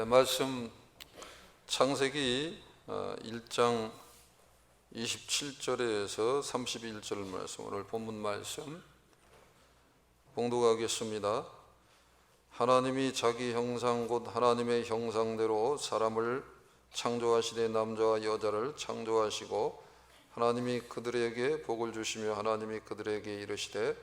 말씀 창세기 1장 27절에서 31절 말씀, 오늘 본문 말씀 봉독하겠습니다. 하나님이 자기 형상 곧 하나님의 형상대로 사람을 창조하시되 남자와 여자를 창조하시고 하나님이 그들에게 복을 주시며 하나님이 그들에게 이르시되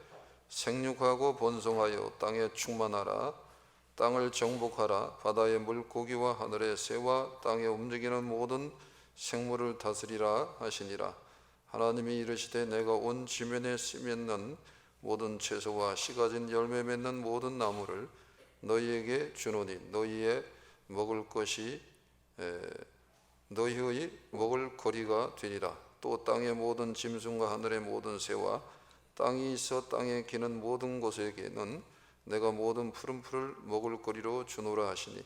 생육하고 번성하여 땅에 충만하라. 땅을 정복하라. 바다의 물고기와 하늘의 새와 땅에 움직이는 모든 생물을 다스리라 하시니라. 하나님이 이르시되 내가 온 지면에 씨 맺는 모든 채소와 씨 가진 열매 맺는 모든 나무를 너희에게 주노니 너희의 먹을 거리가 되리라. 또 땅의 모든 짐승과 하늘의 모든 새와 땅이 있어 땅에 기는 모든 것에게는 내가 모든 푸른 풀을 먹을 거리로 주노라 하시니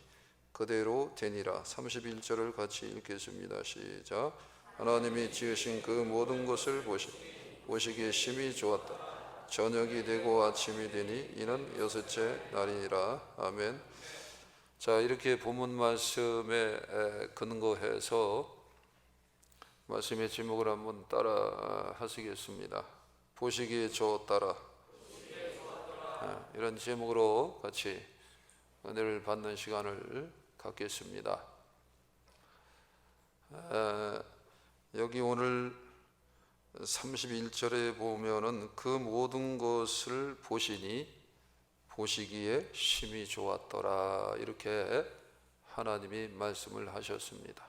그대로 되니라. 31절을 같이 읽겠습니다. 시작. 하나님이 지으신 그 모든 것을 보시기에 심히 좋았다. 저녁이 되고 아침이 되니 이는 여섯째 날이니라. 아멘. 자, 이렇게 본문 말씀에 근거해서 말씀의 제목을 한번 따라 하시겠습니다. 보시기에 좋았더라. 이런 제목으로 같이 은혜를 받는 시간을 갖겠습니다. 여기 오늘 31절에 보면은 그 모든 것을 보시기에 심히 좋았더라, 이렇게 하나님이 말씀을 하셨습니다.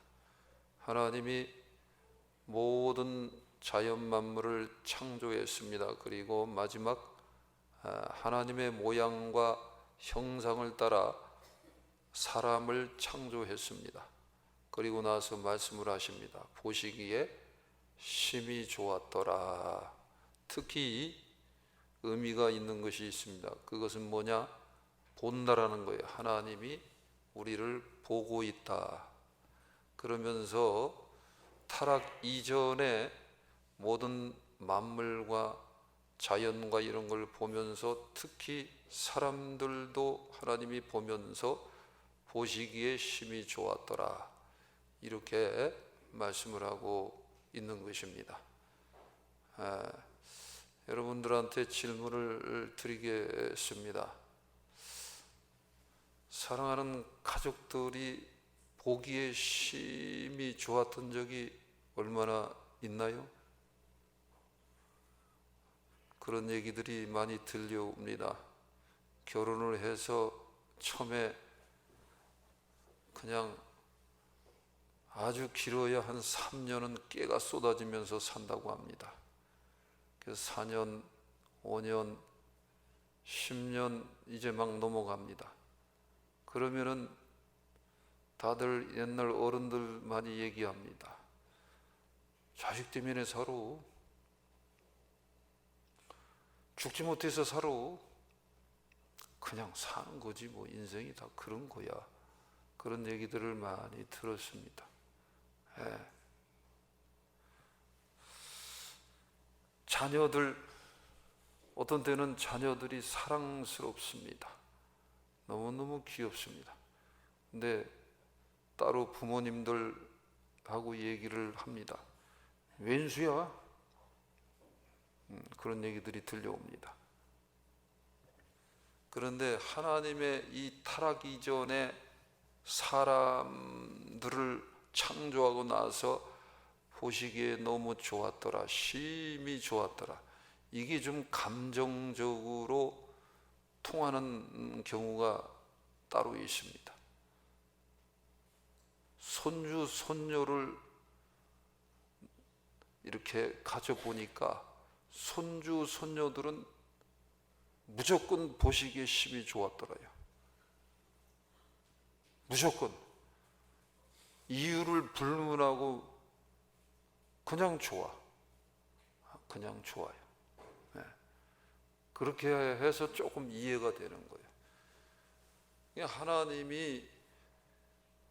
하나님이 모든 자연 만물을 창조했습니다. 그리고 마지막 하나님의 모양과 형상을 따라 사람을 창조했습니다. 그리고 나서 말씀을 하십니다. 보시기에 심히 좋았더라. 특히 의미가 있는 것이 있습니다. 그것은 뭐냐? 본다라는 거예요. 하나님이 우리를 보고 있다. 그러면서 타락 이전에 모든 만물과 자연과 이런 걸 보면서 특히 사람들도 하나님이 보면서 보시기에 심히 좋았더라, 이렇게 말씀을 하고 있는 것입니다. 여러분들한테 질문을 드리겠습니다. 사랑하는 가족들이 보기에 심히 좋았던 적이 얼마나 있나요? 그런 얘기들이 많이 들려옵니다. 결혼을 해서 처음에 그냥 아주 길어야 한 3년은 깨가 쏟아지면서 산다고 합니다. 그래서 4년, 5년, 10년 이제 막 넘어갑니다. 그러면은 다들 옛날 어른들 많이 얘기합니다. 자식 때문에 살아. 죽지 못해서 살아. 그냥 사는 거지 뭐, 인생이 다 그런 거야. 그런 얘기들을 많이 들었습니다. 자녀들, 어떤 때는 자녀들이 사랑스럽습니다. 너무너무 귀엽습니다. 근데 따로 부모님들하고 얘기를 합니다. 왼수야? 그런 얘기들이 들려옵니다. 그런데 하나님의 이 타락 이전에 사람들을 창조하고 나서 보시기에 너무 좋았더라, 심히 좋았더라, 이게 좀 감정적으로 통하는 경우가 따로 있습니다. 손주, 손녀를 이렇게 가져보니까 손주, 손녀들은 무조건 보시기에 심히 좋았더라요. 무조건. 이유를 불문하고 그냥 좋아. 그냥 좋아요. 그렇게 해서 조금 이해가 되는 거예요. 하나님이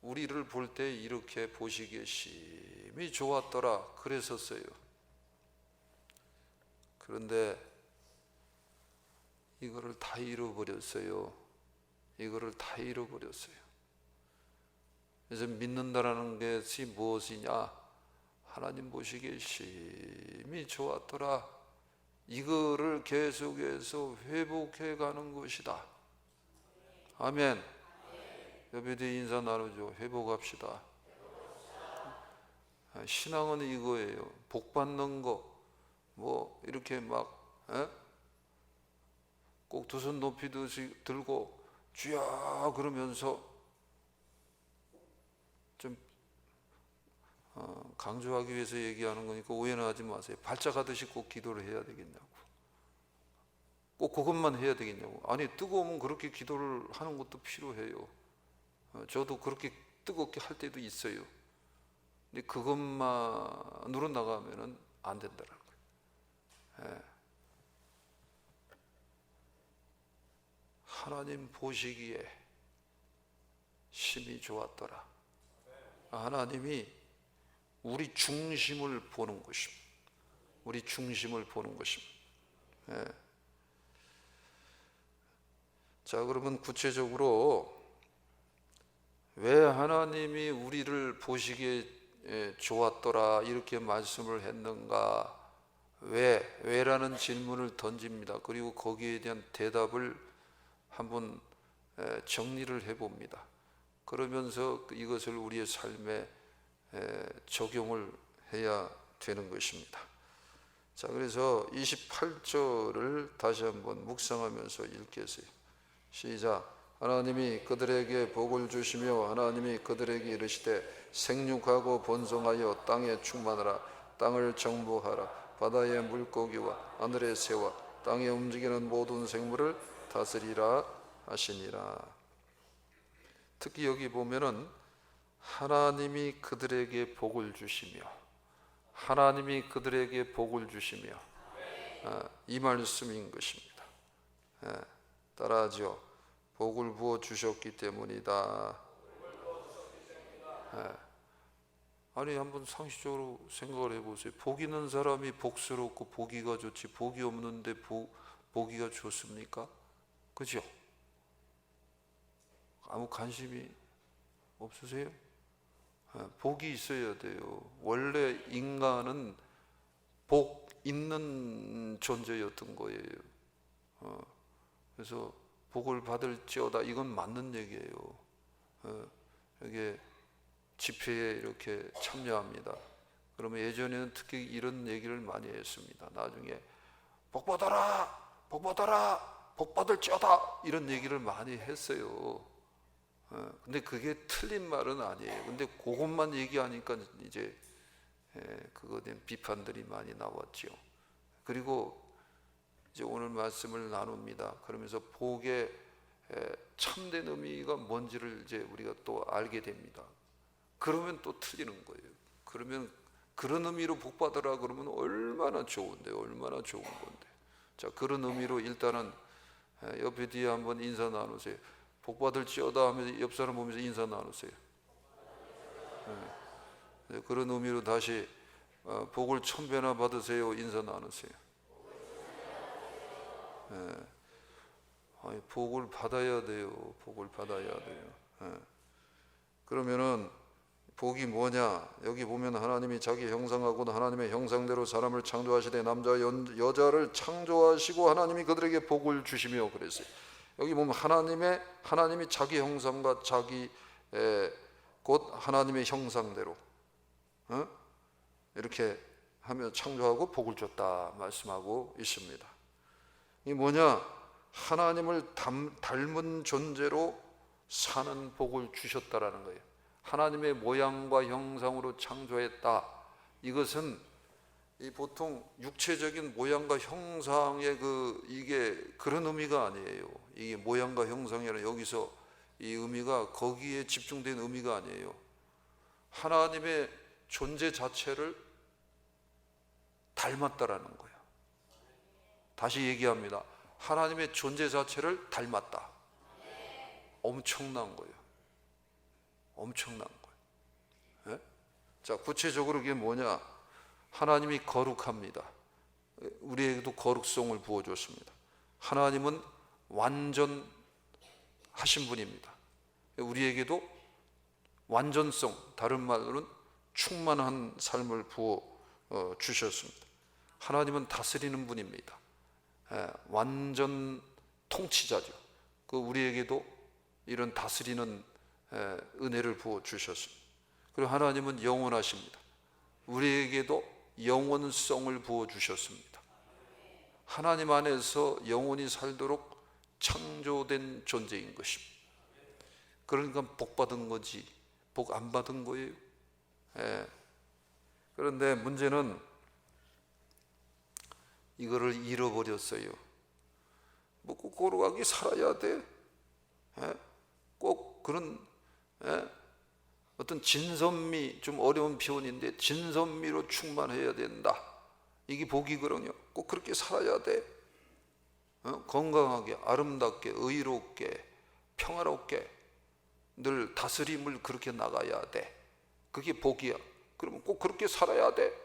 우리를 볼 때 이렇게 보시기에 심히 좋았더라 그랬었어요. 그런데 이거를 다 잃어버렸어요. 그래서 믿는다라는 것이 무엇이냐? 하나님 보시기에 심히 좋았더라. 이거를 계속해서 회복해 가는 것이다. 아멘. 옆에 인사 나누죠. 회복합시다. 신앙은 이거예요. 복 받는 거, 뭐 이렇게 막 꼭 두 손 높이 들고 주야 그러면서 좀 강조하기 위해서 얘기하는 거니까 오해는 하지 마세요. 발작하듯이 꼭 기도를 해야 되겠냐고, 꼭 그것만 해야 되겠냐고. 아니, 뜨거우면 그렇게 기도를 하는 것도 필요해요. 저도 그렇게 뜨겁게 할 때도 있어요. 근데 그것만으로 나가면은 안 된다는 거예요. 하나님 보시기에 심히 좋았더라. 하나님이 우리 중심을 보는 것입니다. 우리 중심을 보는 것입니다. 자, 그러면 구체적으로 왜 하나님이 우리를 보시기에 좋았더라 이렇게 말씀을 했는가? 왜라는 질문을 던집니다. 그리고 거기에 대한 대답을 한번 정리를 해봅니다. 그러면서 이것을 우리의 삶에 적용을 해야 되는 것입니다. 자, 그래서 28절을 다시 한번 묵상하면서 읽겠어요. 시작. 하나님이 그들에게 복을 주시며 하나님이 그들에게 이르시되 생육하고 번성하여 땅에 충만하라. 땅을 정복하라. 바다의 물고기와 하늘의 새와 땅에 움직이는 모든 생물을 다스리라 하시니라. 특히 여기 보면은 하나님이 그들에게 복을 주시며, 하나님이 그들에게 복을 주시며, 이 말씀인 것입니다. 따라하죠. 복을 부어 주셨기 때문이다. 아니, 한번 상식적으로 생각을 해보세요. 복 있는 사람이 복스럽고 보기가 좋지, 복이 없는데 보기가 좋습니까? 그죠? 아무 관심이 없으세요? 복이 있어야 돼요. 원래 인간은 복 있는 존재였던 거예요. 그래서 복을 받을지어다, 이건 맞는 얘기예요. 이게 집회에 이렇게 참여합니다. 그러면 예전에는 특히 이런 얘기를 많이 했습니다. 나중에 복 받아라, 복 받아라, 복 받을지어다, 이런 얘기를 많이 했어요. 근데 그게 틀린 말은 아니에요. 근데 그것만 얘기하니까 이제 그거에 대한 비판들이 많이 나왔죠. 그리고 이제 오늘 말씀을 나눕니다. 그러면서 복의 참된 의미가 뭔지를 이제 우리가 또 알게 됩니다. 그러면 또 틀리는 거예요. 그러면 그런 의미로 복 받으라 그러면 얼마나 좋은데, 얼마나 좋은 건데. 자, 그런 의미로 일단은 옆에 뒤에 한번 인사 나누세요. 복 받을지어다 하면서 옆 사람 보면서 인사 나누세요. 그런 의미로 다시 복을 1000배나 받으세요. 인사 나누세요. 아니, 복을 받아야 돼요. 복을 받아야 돼요. 그러면은 복이 뭐냐? 여기 보면 하나님이 자기 형상하고 하나님의 형상대로 사람을 창조하시되 남자와 여자를 창조하시고 하나님이 그들에게 복을 주시며 그랬어요. 여기 보면 하나님이 자기 형상과 자기 곧 하나님의 형상대로 이렇게 하며 창조하고 복을 줬다 말씀하고 있습니다. 이게 뭐냐? 하나님을 닮은 존재로 사는 복을 주셨다라는 거예요. 하나님의 모양과 형상으로 창조했다. 이것은 보통 육체적인 모양과 형상의 이게 그런 의미가 아니에요. 이게 모양과 형상이라 여기서 이 의미가 거기에 집중된 의미가 아니에요. 하나님의 존재 자체를 닮았다라는 거예요. 다시 얘기합니다. 하나님의 존재 자체를 닮았다. 엄청난 거예요. 엄청난 거예요. 자, 구체적으로 이게 뭐냐? 하나님이 거룩합니다. 우리에게도 거룩성을 부어줬습니다. 하나님은 완전하신 분입니다. 우리에게도 완전성, 다른 말로는 충만한 삶을 부어 주셨습니다. 하나님은 다스리는 분입니다. 완전 통치자죠. 우리에게도 이런 다스리는 은혜를 부어 주셨습니다. 그리고 하나님은 영원하십니다. 우리에게도 영원성을 부어 주셨습니다. 하나님 안에서 영원히 살도록 창조된 존재인 것입니다. 그러니까 복 받은 거지 복 안 받은 거예요. 그런데 문제는 이거를 잃어버렸어요. 꼭 거룩하게 살아야 돼. 꼭 그런 어떤 진선미, 좀 어려운 표현인데 진선미로 충만해야 된다. 이게 복이거든요. 꼭 그렇게 살아야 돼. 건강하게, 아름답게, 의롭게, 평화롭게 늘 다스림을 그렇게 나가야 돼. 그게 복이야. 그러면 꼭 그렇게 살아야 돼.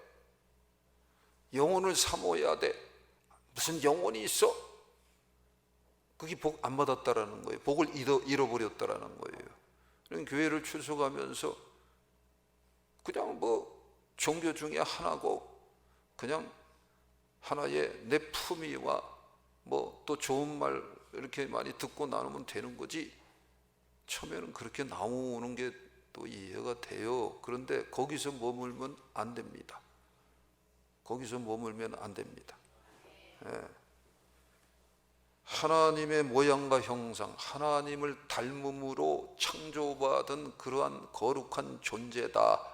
영혼을 사모해야 돼. 무슨 영혼이 있어? 그게 복 안 받았다라는 거예요. 복을 잃어버렸다라는 거예요. 교회를 출석하면서 그냥 종교 중에 하나고 그냥 하나의 내 품위와 또 좋은 말 이렇게 많이 듣고 나누면 되는 거지. 처음에는 그렇게 나오는 게 또 이해가 돼요. 그런데 거기서 머물면 안 됩니다. 거기서 머물면 안 됩니다. 하나님의 모양과 형상, 하나님을 닮음으로 창조받은 그러한 거룩한 존재다.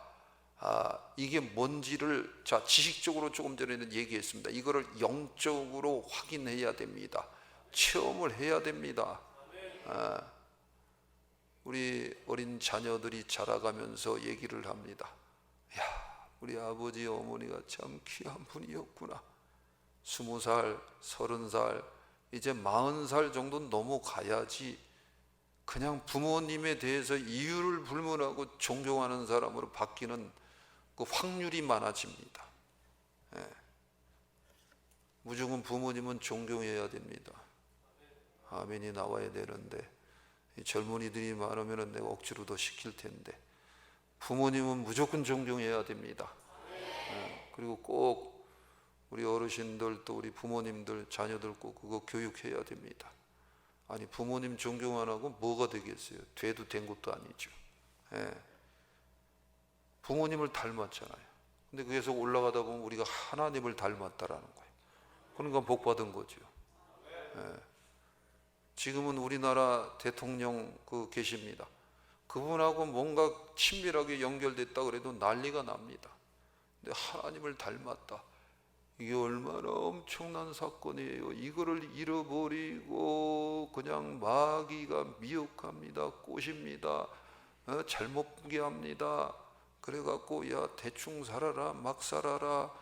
이게 뭔지를 지식적으로 조금 전에는 얘기했습니다. 이거를 영적으로 확인해야 됩니다. 체험을 해야 됩니다. 우리 어린 자녀들이 자라가면서 얘기를 합니다. 야, 우리 아버지 어머니가 참 귀한 분이었구나. 20살, 30살, 이제 40살 정도는 넘어가야지 그냥 부모님에 대해서 이유를 불문하고 존경하는 사람으로 바뀌는 그 확률이 많아집니다. 무조건 부모님은 존경해야 됩니다. 아멘이 나와야 되는데 젊은이들이 많으면 내가 억지로 더 시킬 텐데 부모님은 무조건 존경해야 됩니다. 그리고 꼭 우리 어르신들 또 우리 부모님들 자녀들 꼭 그거 교육해야 됩니다. 아니 부모님 존경 안 하고 뭐가 되겠어요? 돼도 된 것도 아니죠. 부모님을 닮았잖아요. 근데 그래서 올라가다 보면 우리가 하나님을 닮았다라는 거예요. 그러니까 복 받은 거죠. 지금은 우리나라 대통령 계십니다. 그분하고 뭔가 친밀하게 연결됐다 그래도 난리가 납니다. 근데 하나님을 닮았다. 이게 얼마나 엄청난 사건이에요. 이거를 잃어버리고 그냥 마귀가 미혹합니다. 꼬십니다. 잘못 보게 합니다. 그래갖고 야 대충 살아라, 막 살아라,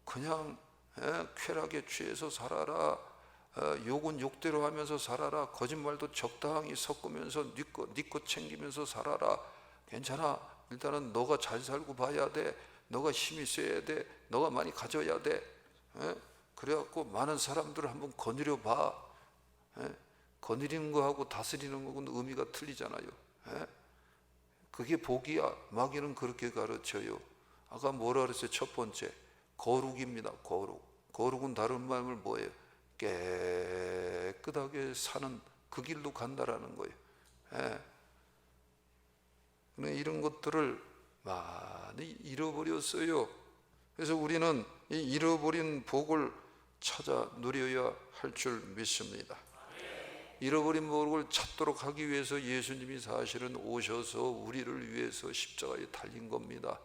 그냥 쾌락에 취해서 살아라, 욕은 욕대로 하면서 살아라, 거짓말도 적당히 섞으면서 네 것 챙기면서 살아라. 괜찮아. 일단은 너가 잘 살고 봐야 돼. 너가 힘이 세야 돼. 너가 많이 가져야 돼. 그래갖고 많은 사람들을 한번 거느려 봐. 거느리는 거하고 다스리는 거하고는 의미가 틀리잖아요. 그게 복이야. 마귀는 그렇게 가르쳐요. 아까 뭐라 그랬어요? 첫 번째 거룩입니다. 거룩은 다른 말을 뭐예요? 깨끗하게 사는 그 길로 간다라는 거예요. 이런 것들을 많이 잃어버렸어요. 그래서 우리는 이 잃어버린 복을 찾아 누려야 할 줄 믿습니다. 잃어버린 복을 찾도록 하기 위해서 예수님이 사실은 오셔서 우리를 위해서 십자가에 달린 겁니다.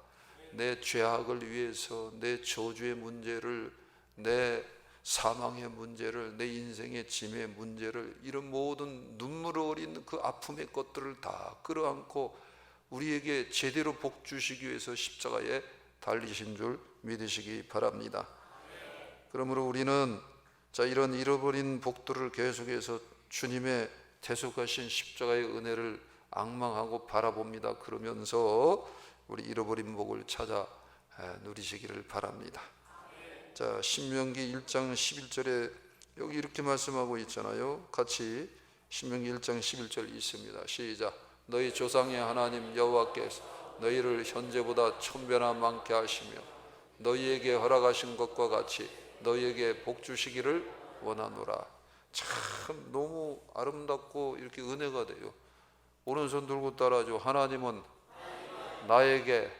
내 죄악을 위해서, 내 저주의 문제를, 내 사망의 문제를, 내 인생의 짐의 문제를, 이런 모든 눈물 어린 그 아픔의 것들을 다 끌어안고 우리에게 제대로 복 주시기 위해서 십자가에 달리신 줄 믿으시기 바랍니다. 그러므로 우리는 이런 잃어버린 복들을 계속해서 주님의 대속하신 십자가의 은혜를 앙망하고 바라봅니다. 그러면서 우리 잃어버린 복을 찾아 누리시기를 바랍니다. 신명기 1장 11절에 여기 이렇게 말씀하고 있잖아요. 같이 신명기 1장 11절 있습니다. 시작. 너희 조상의 하나님 여호와께서 너희를 현재보다 천배나 많게 하시며 너희에게 허락하신 것과 같이 너희에게 복 주시기를 원하노라. 참 너무 아름답고 이렇게 은혜가 돼요. 오른손 들고 따라하죠. 하나님은 나에게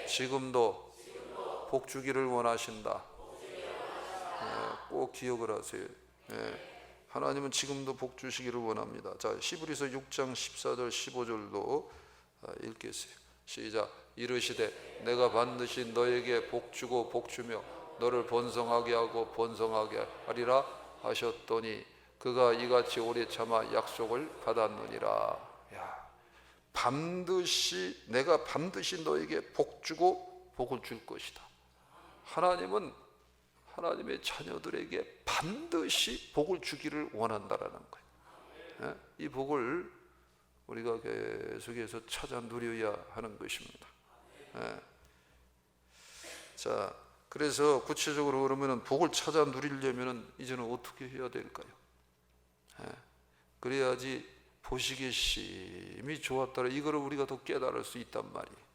지금도 복 주기를 원하신다. 꼭 기억을 하세요. 하나님은 지금도 복 주시기를 원합니다. 자, 히브리서 6장 14절 15절도 읽겠어요. 시작. 이르시되 내가 반드시 너에게 복 주고 복 주며 너를 번성하게 하고 번성하게 하리라 하셨더니 그가 이같이 오래 참아 약속을 받았느니라. 야, 반드시 내가 반드시 너에게 복 주고 복을 줄 것이다. 하나님은 하나님의 자녀들에게 반드시 복을 주기를 원한다라는 거예요. 이 복을 우리가 계속해서 찾아 누려야 하는 것입니다. 자, 그래서 구체적으로 그러면 복을 찾아 누리려면 이제는 어떻게 해야 될까요? 그래야지 보시기에 심히 좋았더라. 이거를 우리가 더 깨달을 수 있단 말이에요.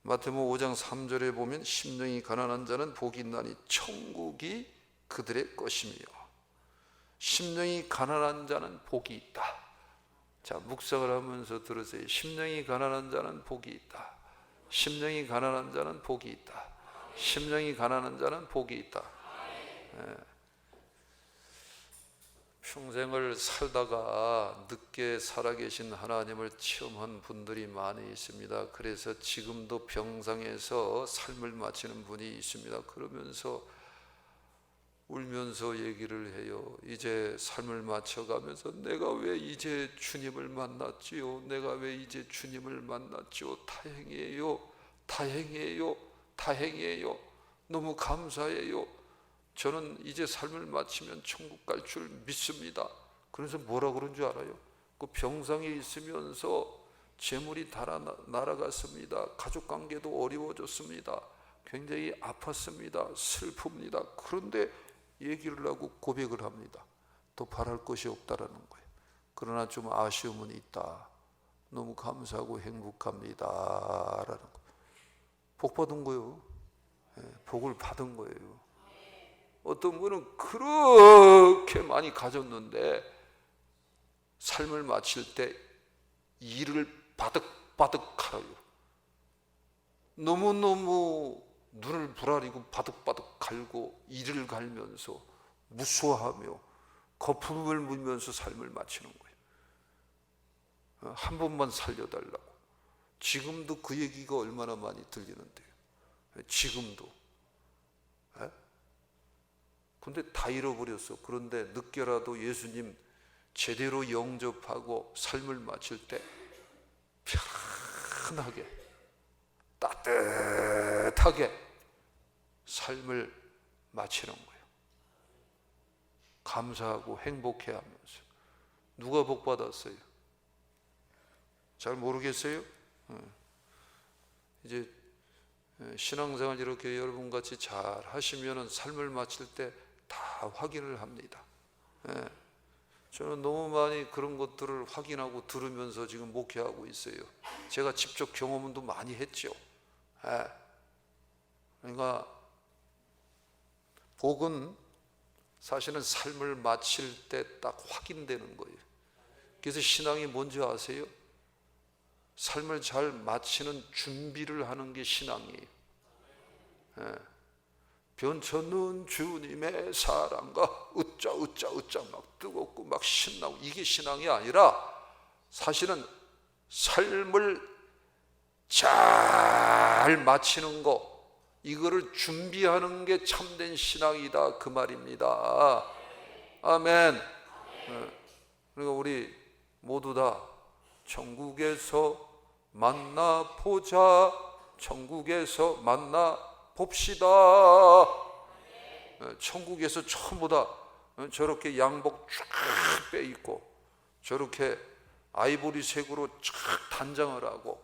마태복음 5장 3절에 보면 심령이 가난한 자는 복이 있나니 천국이 그들의 것이며 심령이 가난한 자는 복이 있다. 자, 묵상을 하면서 들으세요. 심령이 가난한 자는 복이 있다. 심령이 가난한 자는 복이 있다. 심령이 가난한 자는 복이 있다. 평생을 살다가 늦게 살아계신 하나님을 체험한 분들이 많이 있습니다. 그래서 지금도 병상에서 삶을 마치는 분이 있습니다. 그러면서 울면서 얘기를 해요. 이제 삶을 마쳐가면서 내가 왜 이제 주님을 만났지요? 내가 왜 이제 주님을 만났지요? 다행이에요. 다행이에요. 다행이에요. 너무 감사해요. 저는 이제 삶을 마치면 천국 갈 줄 믿습니다. 그래서 뭐라 그런 줄 알아요? 그 병상에 있으면서 재물이 날아갔습니다. 가족관계도 어려워졌습니다. 굉장히 아팠습니다. 슬픕니다. 그런데 얘기를 하고 고백을 합니다. 더 바랄 것이 없다라는 거예요. 그러나 좀 아쉬움은 있다. 너무 감사하고 행복합니다 라는 거. 복 받은 거예요. 복을 받은 거예요. 어떤 분은 그렇게 많이 가졌는데 삶을 마칠 때 이를 바득바득 갈아요. 너무너무 눈을 부라리고 바득바득 갈고 이를 갈면서 무수하며 거품을 물면서 삶을 마치는 거예요. 한 번만 살려달라고. 지금도 그 얘기가 얼마나 많이 들리는데요. 지금도. 근데 다 잃어버렸어. 그런데 늦게라도 예수님 제대로 영접하고 삶을 마칠 때 편하게 따뜻하게 삶을 마치는 거예요. 감사하고 행복해하면서. 누가 복 받았어요? 잘 모르겠어요? 이제 신앙생활 이렇게 여러분같이 잘 하시면 삶을 마칠 때 다 확인을 합니다. 저는 너무 많이 그런 것들을 확인하고 들으면서 지금 목회하고 있어요. 제가 직접 경험도 많이 했죠. 그러니까 복은 사실은 삶을 마칠 때 딱 확인되는 거예요. 그래서 신앙이 뭔지 아세요? 삶을 잘 마치는 준비를 하는 게 신앙이에요. 변천는 주님의 사랑과 으짜 막 뜨겁고 막 신나고 이게 신앙이 아니라 사실은 삶을 잘 마치는 거, 이거를 준비하는 게 참된 신앙이다 그 말입니다. 아멘. 그러니까 우리 모두 다 천국에서 만나보자, 천국에서 만나봅시다. 천국에서 전부 다 저렇게 양복 쫙 빼입고 저렇게 아이보리색으로 쫙 단장을 하고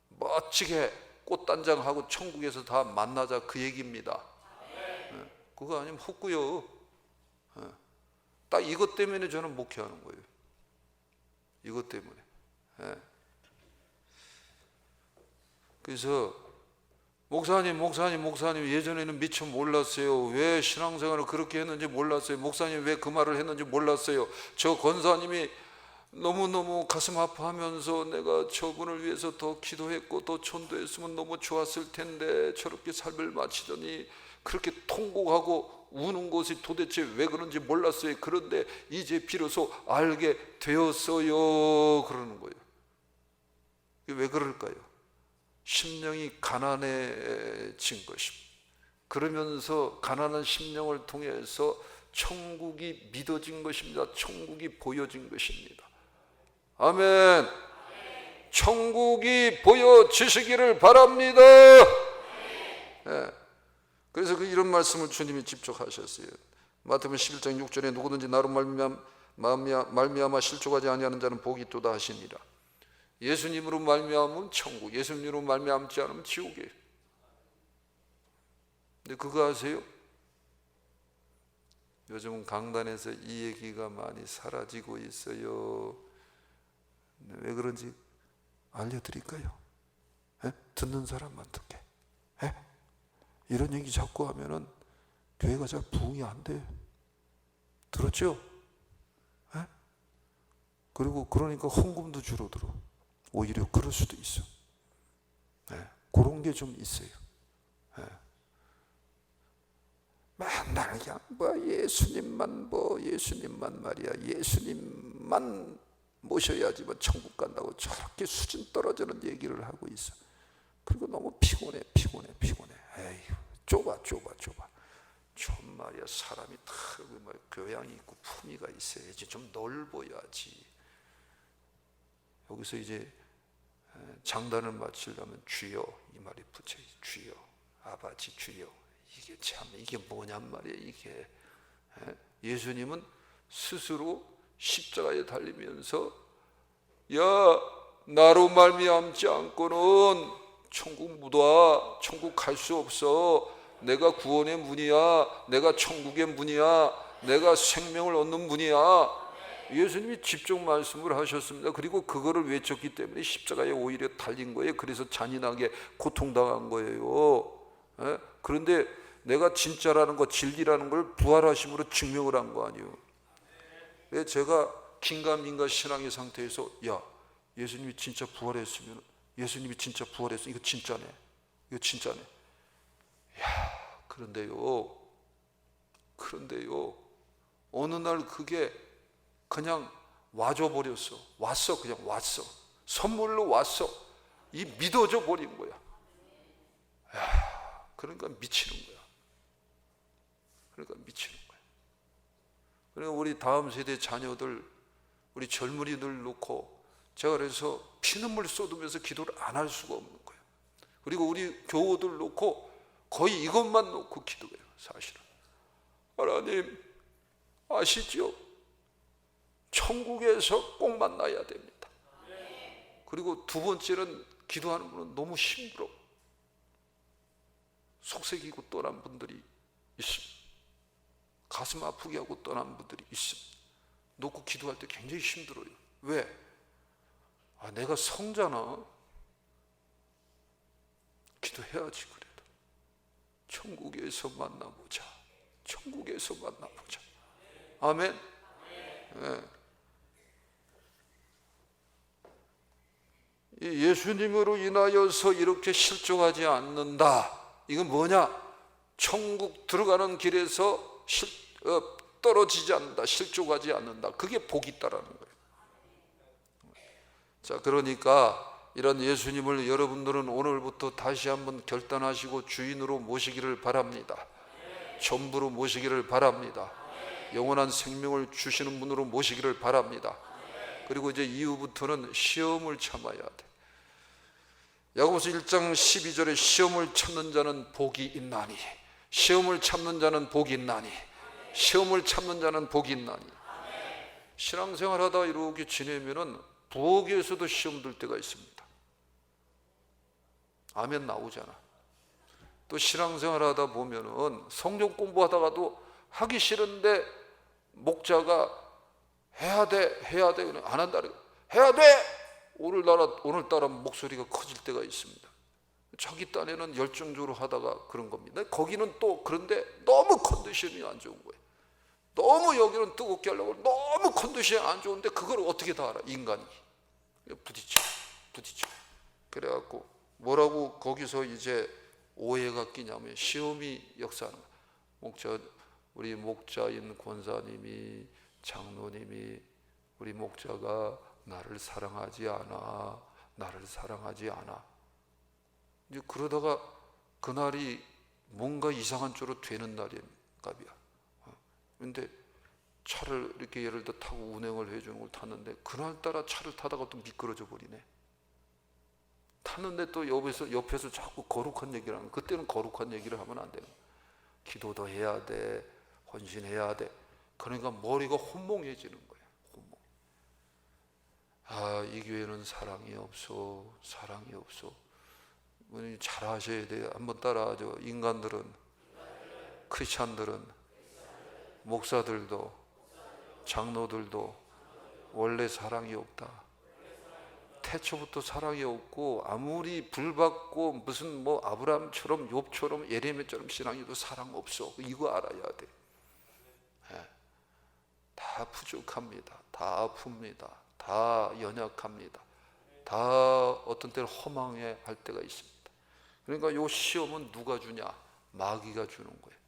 멋지게 꽃단장하고 천국에서 다 만나자 그 얘기입니다. 그거 아니면 헛구요. 딱 이것 때문에 저는 목회하는 거예요. 이것 때문에. 예. 그래서 목사님 예전에는 미처 몰랐어요. 왜 신앙생활을 그렇게 했는지 몰랐어요. 목사님 왜 그 말을 했는지 몰랐어요. 저 권사님이 너무너무 가슴 아파하면서 내가 저분을 위해서 더 기도했고 더 전도했으면 너무 좋았을 텐데 저렇게 삶을 마치더니 그렇게 통곡하고 우는 것이 도대체 왜 그런지 몰랐어요. 그런데 이제 비로소 알게 되었어요. 그러는 거예요. 왜 그럴까요? 심령이 가난해진 것입니다. 그러면서 가난한 심령을 통해서 천국이 믿어진 것입니다. 천국이 보여진 것입니다. 아멘. 천국이 보여지시기를 바랍니다. 네. 그래서 이런 말씀을 주님이 직접 하셨어요. 마태복음 11장 6절에 누구든지 나로 말미암아 실족하지 아니하는 자는 복이 있도다 하시니라. 예수님으로 말미암으면 천국, 예수님으로 말미암지 않으면 지옥이에요. 근데 그거 아세요? 요즘은 강단에서 이 얘기가 많이 사라지고 있어요. 왜 그런지 알려드릴까요? 에? 듣는 사람만 듣게. 에? 이런 얘기 자꾸 하면은 교회가 잘 부흥이 안 돼. 들었죠? 에? 그리고 그러니까 헌금도 줄어들어. 오히려 그럴 수도 있어. 네, 그런 게 좀 있어요. 네. 맨날 그냥 예수님만 말이야. 예수님만 모셔야지만 천국 간다고 저렇게 수준 떨어지는 얘기를 하고 있어. 그리고 너무 피곤해. 에휴, 좁아. 좀 말이야 사람이 다 교양이 있고 품위가 있어야지. 좀 넓어야지. 여기서 이제 장단을 마치려면 주여 이 말이 붙여야지. 주여, 아버지 주여. 이게 참 이게 뭐냔 말이에요. 이게 예수님은 스스로 십자가에 달리면서 야 나로 말미암지 않고는 천국 못 와. 천국 갈 수 없어. 내가 구원의 문이야. 내가 천국의 문이야. 내가 생명을 얻는 문이야. 예수님이 직접 말씀을 하셨습니다. 그리고 그거를 외쳤기 때문에 십자가에 오히려 달린 거예요. 그래서 잔인하게 고통당한 거예요. 그런데 내가 진짜라는 거, 진리라는 걸 부활하심으로 증명을 한 거 아니에요. 제가 긴가민가 신앙의 상태에서 야 예수님이 진짜 부활했으면 이거 진짜네. 야 그런데요 어느 날 그게 그냥 그냥 왔어. 선물로 왔어. 이 믿어져 버린 거야. 그러니까 미치는 거야. 그러니까 우리 다음 세대 자녀들, 우리 젊은이들 놓고 제가 그래서 피눈물 쏟으면서 기도를 안 할 수가 없는 거예요. 그리고 우리 교우들 놓고 거의 이것만 놓고 기도해요. 사실은 하나님 아시죠? 천국에서 꼭 만나야 됩니다. 그리고 두 번째는 기도하는 분은 너무 힘들어. 속색이고 떠난 분들이 있습니다. 가슴 아프게 하고 떠난 분들이 있습니다. 놓고 기도할 때 굉장히 힘들어요. 왜? 내가 성자나 기도해야지. 그래도 천국에서 만나보자. 아멘. 네. 예수님으로 인하여서 이렇게 실족하지 않는다. 이건 뭐냐? 천국 들어가는 길에서 떨어지지 않는다. 실족하지 않는다. 그게 복이 있다라는 거예요. 자, 그러니까 이런 예수님을 여러분들은 오늘부터 다시 한번 결단하시고 주인으로 모시기를 바랍니다. 전부로 모시기를 바랍니다. 영원한 생명을 주시는 분으로 모시기를 바랍니다. 그리고 이제 이후부터는 시험을 참아야 돼. 야고보서 1장 12절에 시험을 참는 자는 복이 있나니, 시험을 참는 자는 복이 있나니, 시험을 참는 자는 복이 있나니. 신앙생활하다 이렇게 지내면은 부엌에서도 시험 들 때가 있습니다. 아멘 나오잖아. 또 신앙생활하다 보면은 성경 공부하다가도 하기 싫은데 목자가 해야 돼 안 한다. 해야 돼! 오늘따라 목소리가 커질 때가 있습니다. 자기 딴에는 열정적으로 하다가 그런 겁니다. 거기는 또 그런데 너무 컨디션이 안 좋은 거예요. 너무 여기는 뜨겁게 하려고 너무 컨디션이 안 좋은데 그걸 어떻게 다 알아? 인간이 부딪혀. 그래갖고 뭐라고 거기서 이제 오해가 끼냐면 시험이 역사하는 거예요. 우리 목자인 권사님이, 장로님이, 우리 목자가 나를 사랑하지 않아. 이제 그러다가 그날이 뭔가 이상한 쪽으로 되는 날인가비야. 근데 차를 이렇게 예를 들어 타고 운행을 해주는 걸 탔는데 그날따라 차를 타다가 또 미끄러져 버리네. 탔는데 또 옆에서 자꾸 거룩한 얘기를 하는 거야. 그때는 거룩한 얘기를 하면 안 돼요. 기도도 해야 돼, 헌신해야 돼. 그러니까 머리가 혼몽해지는 거야. 이 교회는 사랑이 없어. 잘 하셔야 돼요. 한번 따라하죠. 인간들은, 크리스찬들은, 목사들도, 장로들도 원래 사랑이 없다. 태초부터 사랑이 없고 아무리 불받고 무슨 아브라함처럼 욥처럼 예레미야처럼 신앙해도 사랑 없어. 이거 알아야 돼. 다 부족합니다. 다 아픕니다. 다 연약합니다. 다 어떤 때는 허망해 할 때가 있습니다. 그러니까 이 시험은 누가 주냐? 마귀가 주는 거예요.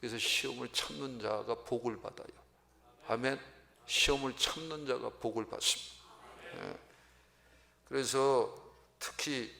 그래서 시험을 참는 자가 복을 받아요. 아멘. 시험을 참는 자가 복을 받습니다. 그래서 특히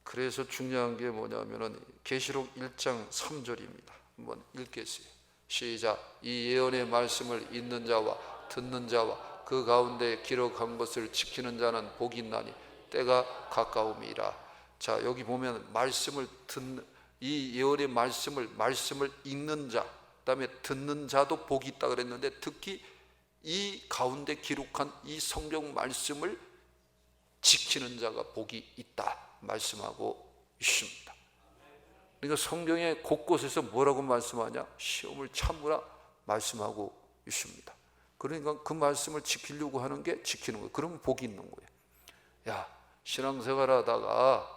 그래서 중요한 게 뭐냐면은 계시록 1장 3절입니다. 한번 읽겠어요. 시작. 이 예언의 말씀을 읽는 자와 듣는 자와 그 가운데 기록한 것을 지키는 자는 복이 있나니 때가 가까움이라. 자, 여기 보면 말씀을 듣는, 이 예언의 말씀을 읽는 자, 그다음에 듣는 자도 복이 있다 그랬는데 특히 이 가운데 기록한 이 성경 말씀을 지키는 자가 복이 있다 말씀하고 있습니다. 그러니까 성경의 곳곳에서 뭐라고 말씀하냐? 시험을 참으라 말씀하고 있습니다. 그러니까 그 말씀을 지키려고 하는 게 지키는 거예요. 그러면 복이 있는 거예요. 야, 신앙생활 하다가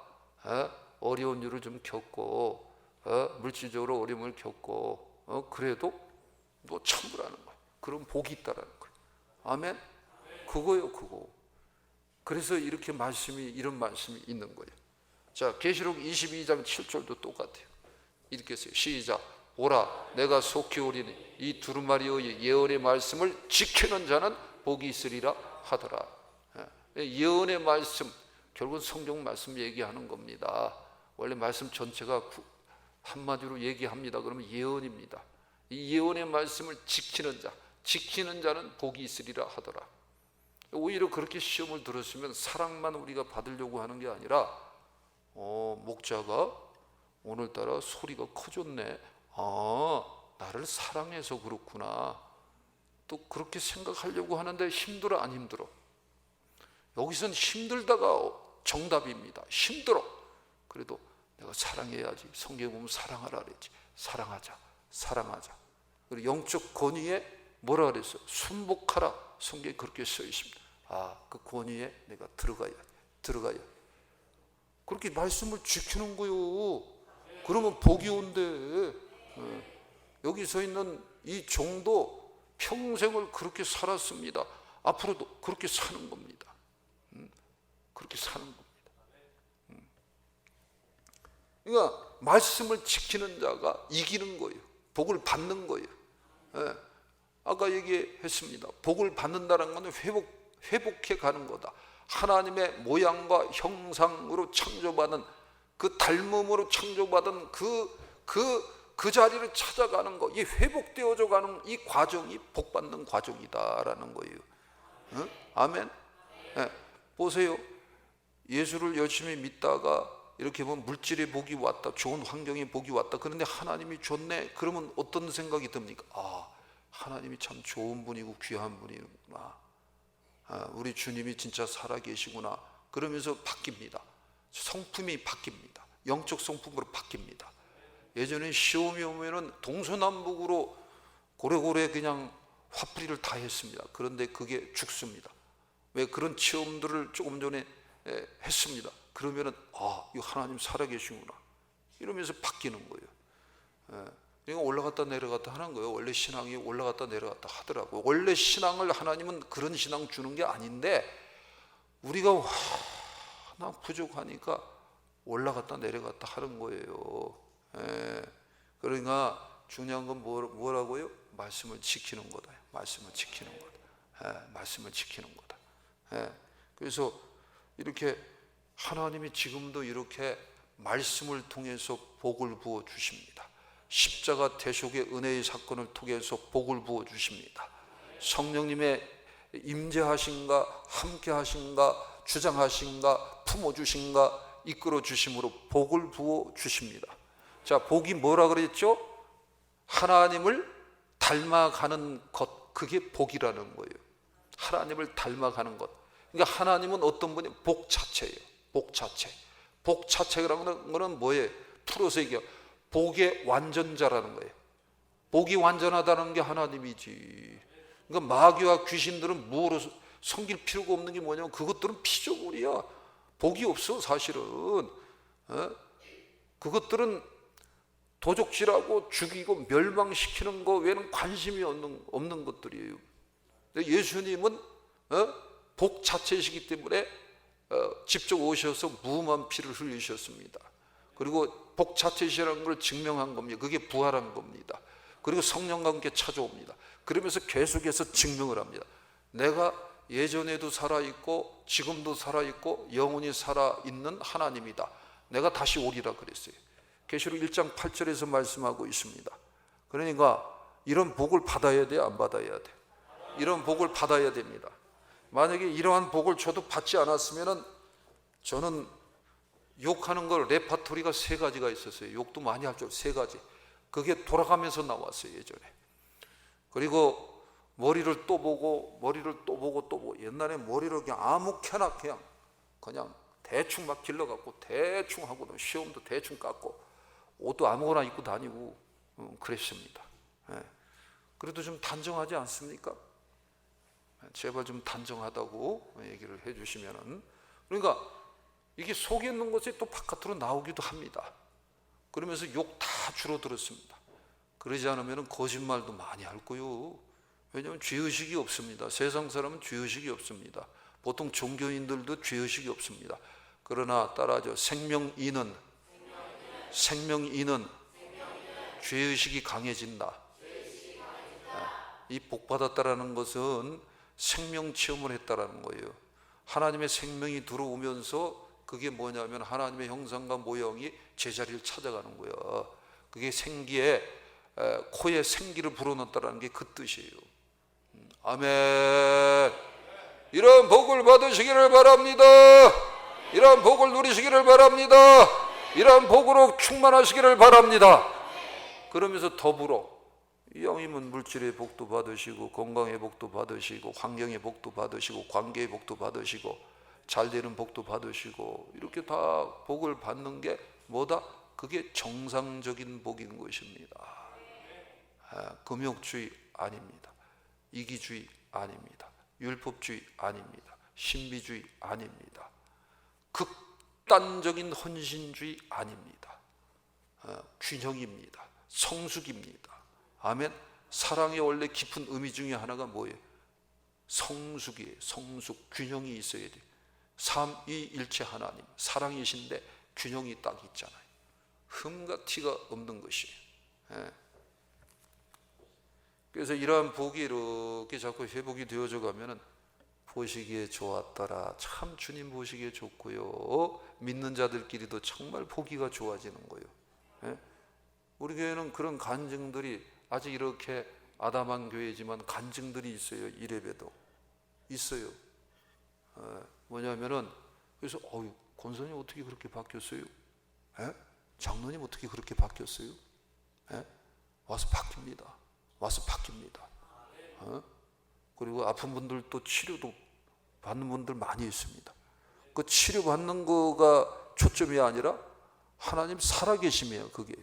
어려운 일을 좀 겪고 물질적으로 어려움을 겪고 그래도 너 참으라는 거예요. 그럼 복이 있다라는 거예요. 아멘. 그거요, 그거. 그래서 이렇게 이런 말씀이 있는 거예요. 자, 계시록 22장 7절도 똑같아요. 읽겠어요. 시작. 오라, 내가 속히 오리니 이 두루마리의 예언의 말씀을 지키는 자는 복이 있으리라 하더라. 예언의 말씀, 결국은 성경 말씀 얘기하는 겁니다. 원래 말씀 전체가 한마디로 얘기합니다. 그러면 예언입니다. 이 예언의 말씀을 지키는 자는 복이 있으리라 하더라. 오히려 그렇게 시험을 들었으면 사랑만 우리가 받으려고 하는 게 아니라 목자가 오늘따라 소리가 커졌네. 나를 사랑해서 그렇구나. 또 그렇게 생각하려고 하는데 힘들어 안 힘들어? 여기서는 힘들다가 정답입니다. 힘들어. 그래도 내가 사랑해야지. 성경에 보면 사랑하라 그랬지. 사랑하자. 그리고 영적 권위에 뭐라 그랬어? 순복하라. 성경에 그렇게 써 있습니다. 그 권위에 내가 들어가야. 그렇게 말씀을 지키는 거요. 그러면 복이 온대. 여기 서 있는 이 종도 평생을 그렇게 살았습니다. 앞으로도 그렇게 사는 겁니다. 그렇게 사는 겁니다. 그러니까 말씀을 지키는 자가 이기는 거예요. 복을 받는 거예요. 아까 얘기했습니다. 복을 받는다는 것은 회복해 가는 거다. 하나님의 모양과 형상으로 창조받은 그 닮음으로 창조받은 그 자리를 찾아가는 거, 이 회복되어져 가는 이 과정이 복받는 과정이다라는 거예요. 아멘. 보세요. 예수를 열심히 믿다가 이렇게 보면 물질의 복이 왔다, 좋은 환경의 복이 왔다. 그런데 하나님이 줬네. 그러면 어떤 생각이 듭니까? 하나님이 참 좋은 분이고 귀한 분이구나. 우리 주님이 진짜 살아계시구나. 그러면서 바뀝니다. 성품이 바뀝니다. 영적 성품으로 바뀝니다. 예전에 시험이 오면은 동서남북으로 고래고래 그냥 화풀이를 다 했습니다. 그런데 그게 죽습니다. 왜 그런 체험들을 조금 전에 했습니다. 그러면은 이 하나님 살아계시구나 이러면서 바뀌는 거예요. 그러니까 올라갔다 내려갔다 하는 거예요. 원래 신앙이 올라갔다 내려갔다 하더라고요. 원래 신앙을 하나님은 그런 신앙 주는 게 아닌데 우리가 나 부족하니까 올라갔다 내려갔다 하는 거예요. 그러니까 중요한 건 뭐라고요? 말씀을 지키는 거다. 말씀을 지키는 거다. 말씀을 지키는 거다. 그래서 이렇게 하나님이 지금도 이렇게 말씀을 통해서 복을 부어 주십니다. 십자가 대속의 은혜의 사건을 통해서 복을 부어 주십니다. 성령님의 임재하신가, 함께 하신가, 주장하신가, 품어 주신가, 이끌어 주심으로 복을 부어 주십니다. 자, 복이 뭐라 그랬죠? 하나님을 닮아가는 것, 그게 복이라는 거예요. 하나님을 닮아가는 것. 그러니까 하나님은 어떤 분이 복 자체예요. 복 자체. 복 자체라는 거는 뭐예요? 풀어서 얘기해요. 복의 완전자라는 거예요. 복이 완전하다는 게 하나님이지. 그러니까 마귀와 귀신들은 뭐로 섬길 필요가 없는 게 뭐냐면 그것들은 피조물이야. 복이 없어 사실은. 그것들은 도적질하고 죽이고 멸망시키는 거 외에는 관심이 없는 것들이에요. 예수님은 복 자체이시기 때문에 직접 오셔서 무음한 피를 흘리셨습니다. 그리고 복 자체이시라는 걸 증명한 겁니다. 그게 부활한 겁니다. 그리고 성령과 함께 찾아옵니다. 그러면서 계속해서 증명을 합니다. 내가 예전에도 살아있고 지금도 살아있고 영원히 살아있는 하나님이다. 내가 다시 오리라 그랬어요. 계시록 1장 8절에서 말씀하고 있습니다. 그러니까 이런 복을 받아야 돼요? 안 받아야 돼요? 이런 복을 받아야 됩니다. 만약에 이러한 복을 저도 받지 않았으면 저는 욕하는 걸 레파토리가 3가지가 있었어요. 욕도 많이 할 줄 3가지. 그게 돌아가면서 나왔어요 예전에. 그리고 머리를 또 보고 머리를 또 보고 또 보고. 옛날에 머리를 그냥 아무렇게나 그냥 대충 막 길러갖고 대충 하고 시험도 대충 깎고 옷도 아무거나 입고 다니고 그랬습니다. 그래도 좀 단정하지 않습니까? 제발 좀 단정하다고 얘기를 해주시면은. 그러니까 이게 속에 있는 것이 또 바깥으로 나오기도 합니다. 그러면서 욕 다 줄어들었습니다. 그러지 않으면 거짓말도 많이 할 거요. 왜냐하면 죄의식이 없습니다. 세상 사람은 죄의식이 없습니다. 보통 종교인들도 죄의식이 없습니다. 그러나 따라하죠. 생명인은 죄의식이 강해진다. 이 복받았다라는 것은 생명 체험을 했다라는 거예요. 하나님의 생명이 들어오면서 그게 뭐냐면 하나님의 형상과 모형이 제자리를 찾아가는 거야. 그게 생기에 코에 생기를 불어넣었다라는 게 그 뜻이에요. 아멘. 이런 복을 받으시기를 바랍니다. 이런 복을 누리시기를 바랍니다. 이런 복으로 충만하시기를 바랍니다. 그러면서 더불어 영이면 물질의 복도 받으시고 건강의 복도 받으시고 환경의 복도 받으시고 관계의 복도 받으시고 잘되는 복도 받으시고 이렇게 다 복을 받는 게 뭐다? 그게 정상적인 복인 것입니다. 금욕주의 아닙니다. 이기주의 아닙니다. 율법주의 아닙니다. 신비주의 아닙니다. 극단적인 헌신주의 아닙니다. 균형입니다. 성숙입니다. 아멘. 사랑의 원래 깊은 의미 중에 하나가 뭐예요? 성숙이에요. 성숙, 균형이 있어야 돼요. 삼위일체 하나님, 사랑이신데 균형이 딱 있잖아요. 흠과 티가 없는 것이에요. 그래서 이러한 복이 이렇게 자꾸 회복이 되어져 가면은 보시기에 좋았더라. 참 주님 보시기에 좋고요. 믿는 자들끼리도 정말 보기가 좋아지는 거예요. 우리 교회는 그런 간증들이 아직 이렇게 아담한 교회지만 간증들이 있어요. 이래봬도 있어요. 뭐냐면은 그래서 권사님 어떻게 그렇게 바뀌었어요? 장로님 어떻게 그렇게 바뀌었어요? 와서 바뀝니다. 와서 바뀝니다. 그리고 아픈 분들도 치료도 받는 분들 많이 있습니다. 그 치료받는 거가 초점이 아니라 하나님 살아계심이에요. 그게.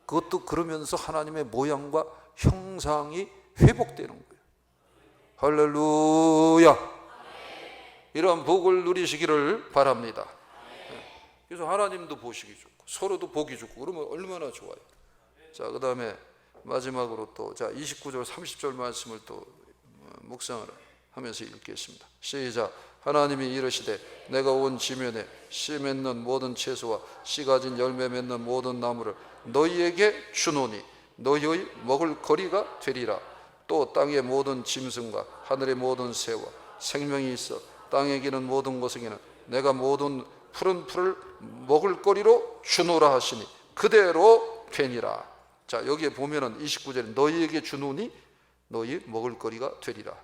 그것도 그러면서 하나님의 모양과 형상이 회복되는 거예요. 할렐루야. 이러한 복을 누리시기를 바랍니다. 그래서 하나님도 보시기 좋고 서로도 보기 좋고 그러면 얼마나 좋아요. 자, 그 다음에 마지막으로 또 29절 30절 말씀을 또 묵상을 하면서 읽겠습니다. 시작. 하나님이 이르시되 내가 온 지면에 씨 맺는 모든 채소와 씨 가진 열매 맺는 모든 나무를 너희에게 주노니 너희의 먹을 거리가 되리라. 또 땅의 모든 짐승과 하늘의 모든 새와 생명이 있어 땅에 기는 모든 것에게는 내가 모든 푸른 풀을 먹을 거리로 주노라 하시니 그대로 되니라. 자, 여기에 보면은 29절에 너희에게 주노니 너희 먹을 거리가 되리라.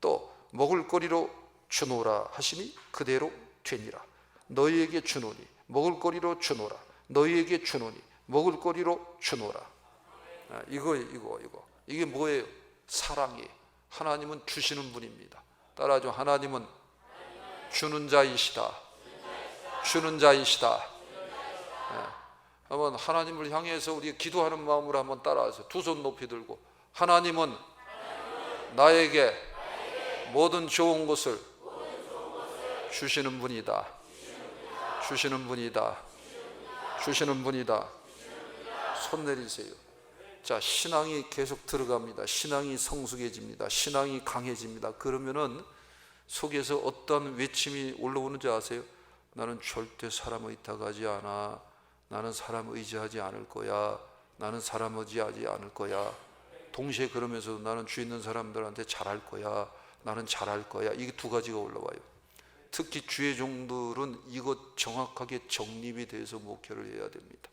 또 먹을 거리로 주노라 하시니 그대로 되니라. 너희에게 주노니 먹을 거리로 주노라. 너희에게 주노니 먹을 거리로 주노라. 이게 뭐예요? 사랑이에요. 하나님은 주시는 분입니다. 따라하죠. 하나님은 주는 자이시다. 주는 자이시다. 한번 하나님을 향해서 우리 기도하는 마음으로 한번 따라하세요. 두 손 높이 들고 하나님은 나에게 모든 좋은 것을 주시는 분이다. 주시는 분이다. 주시는 분이다. 손 내리세요. 자, 신앙이 계속 들어갑니다. 신앙이 성숙해집니다. 신앙이 강해집니다. 그러면은 속에서 어떤 외침이 올라오는지 아세요? 나는 절대 사람 의탁하지 않아. 나는 사람 의지하지 않을 거야. 나는 사람 의지하지 않을 거야. 동시에 그러면서도 나는 주 있는 사람들한테 잘할 거야. 나는 잘할 거야. 이게 두 가지가 올라와요. 특히 주의 종들은 이것 정확하게 정립이 돼서 목회를 해야 됩니다.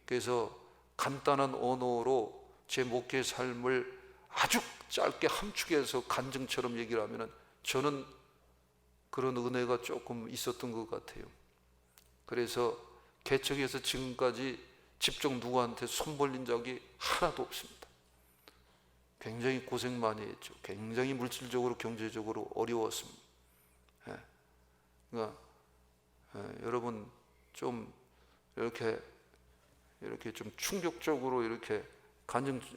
그래서 간단한 언어로 제 목회 삶을 아주 짧게 함축해서 간증처럼 얘기를 하면은 저는 그런 은혜가 조금 있었던 것 같아요. 그래서 개척에서 지금까지 직접 누구한테 손 벌린 적이 하나도 없습니다. 굉장히 고생 많이 했죠. 굉장히 물질적으로 경제적으로 어려웠습니다. 그러니까 여러분 좀 이렇게 좀 충격적으로 이렇게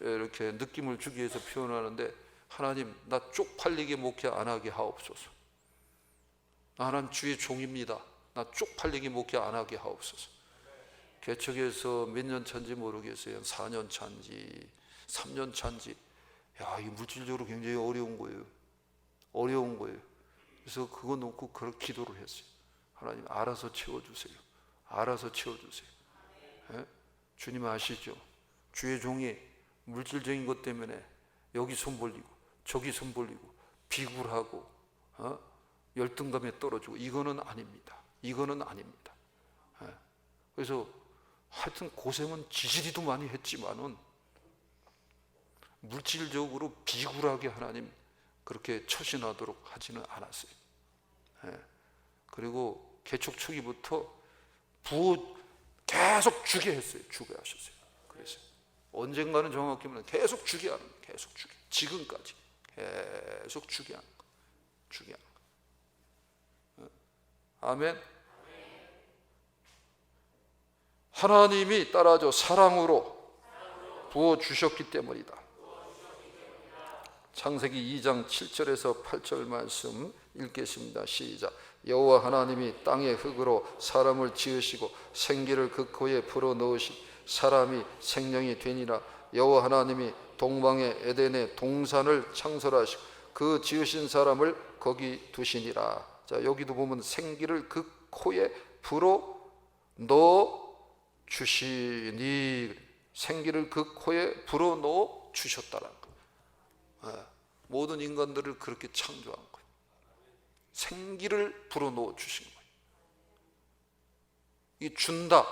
이렇게 느낌을 주기 위해서 표현하는데 하나님 나 쪽팔리게 목회 안 하게 하옵소서. 나는 주의 종입니다. 나 쪽팔리게 목회 안 하게 하옵소서. 개척에서 몇 년 차인지 모르겠어요. 4년 차인지 3년 차인지. 야, 이 물질적으로 굉장히 어려운 거예요. 어려운 거예요. 그래서 그거 놓고 그런 기도를 했어요. 하나님 알아서 채워주세요. 알아서 채워주세요. 주님 아시죠? 주의 종이 물질적인 것 때문에 여기 손 벌리고 저기 손 벌리고 비굴하고 열등감에 떨어지고 이거는 아닙니다. 이거는 아닙니다. 그래서 하여튼 고생은 지지리도 많이 했지만은 물질적으로 비굴하게 하나님 그렇게 처신하도록 하지는 않았어요. 그리고 개척 초기부터 부어 계속 주게 했어요. 주게 하셨어요. 그래서 언젠가는 정확히 말하면 계속 주게 하는 거예요. 계속 주게. 지금까지 계속 주게 하는 거예요. 주게 하는 거예요. 아멘. 하나님이 따라줘 사랑으로 부어주셨기 때문이다. 창세기 2장 7절에서 8절 말씀 읽겠습니다. 시작. 여호와 하나님이 땅의 흙으로 사람을 지으시고 생기를 그 코에 불어넣으시 사람이 생명이 되니라. 여호와 하나님이 동방의 에덴의 동산을 창설하시고 그 지으신 사람을 거기 두시니라. 자, 여기도 보면 생기를 그 코에 불어넣어 주시니 생기를 그 코에 불어넣어 주셨다라는 거예요. 모든 인간들을 그렇게 창조한 거예요. 생기를 불어넣어 주신 거예요. 이 준다,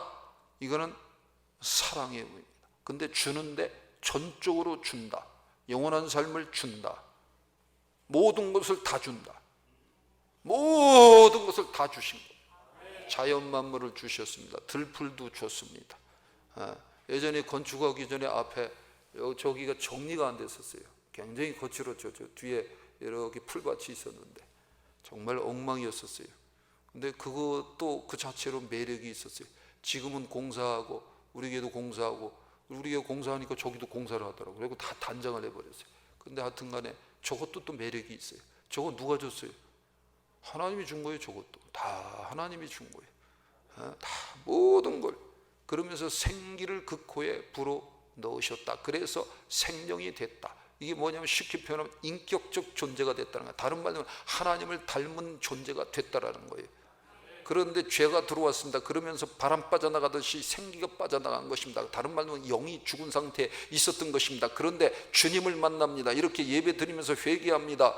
이거는 사랑의 의미입니다. 근데 주는데 전적으로 준다. 영원한 삶을 준다. 모든 것을 다 준다. 모든 것을 다 주신 거예요. 자연 만물을 주셨습니다. 들풀도 줬습니다. 예전에 건축하기 전에 앞에 저기가 정리가 안 됐었어요. 굉장히 거칠었죠. 뒤에 이렇게 풀밭이 있었는데 정말 엉망이었었어요. 근데 그것도 그 자체로 매력이 있었어요. 지금은 공사하고 우리 교회도 공사하고 우리 교회 공사하니까 저기도 공사를 하더라고요. 그리고 다 단장을 해버렸어요. 근데 하여튼 간에 저것도 또 매력이 있어요. 저거 누가 줬어요? 하나님이 준 거예요. 저것도 다 하나님이 준 거예요. 다 모든 걸. 그러면서 생기를 그 코에 불어 넣으셨다. 그래서 생명이 됐다. 이게 뭐냐면 쉽게 표현하면 인격적 존재가 됐다는 거예요. 다른 말로 하나님을 닮은 존재가 됐다라는 거예요. 그런데 죄가 들어왔습니다. 그러면서 바람 빠져나가듯이 생기가 빠져나간 것입니다. 다른 말로 영이 죽은 상태에 있었던 것입니다. 그런데 주님을 만납니다. 이렇게 예배 드리면서 회개합니다.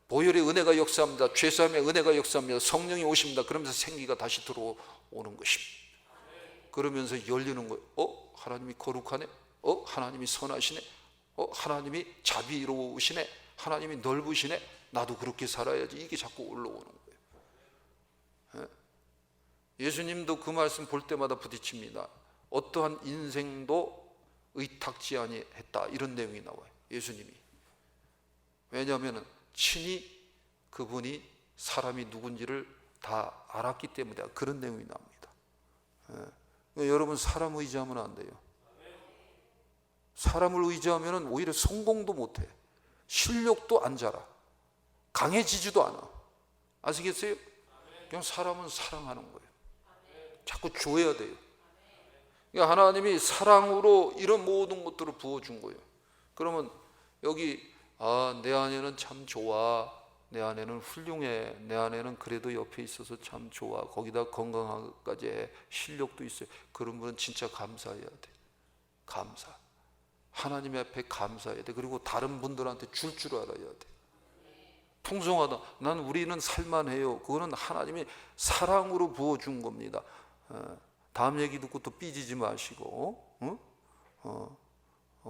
보혈의 은혜가 역사합니다. 죄사함의 은혜가 역사합니다. 성령이 오십니다. 그러면서 생기가 다시 들어오는 것입니다. 그러면서 열리는 거예요. 하나님이 거룩하네. 하나님이 선하시네. 하나님이 자비로우시네. 하나님이 넓으시네. 나도 그렇게 살아야지. 이게 자꾸 올라오는 거예요. 예수님도 그 말씀 볼 때마다 부딪힙니다. 어떠한 인생도 의탁지 아니했다, 이런 내용이 나와요. 예수님이. 왜냐하면 친히 그분이 사람이 누군지를 다 알았기 때문에 그런 내용이 나옵니다. 여러분, 사람 의지하면 안 돼요. 사람을 의지하면 오히려 성공도 못해. 실력도 안 자라. 강해지지도 않아. 아시겠어요? 그냥 사람은 사랑하는 거예요. 자꾸 줘야 돼요. 그러니까 하나님이 사랑으로 이런 모든 것들을 부어준 거예요. 그러면 여기 내 아내는 참 좋아, 내 아내는 훌륭해, 내 아내는 그래도 옆에 있어서 참 좋아, 거기다 건강하기까지 해, 실력도 있어요. 그런 분은 진짜 감사해야 돼. 감사. 하나님 앞에 감사해야 돼. 그리고 다른 분들한테 줄 알아야 돼. 풍성하다. 난 우리는 살만해요. 그거는 하나님이 사랑으로 부어준 겁니다. 다음 얘기 듣고 또 삐지지 마시고,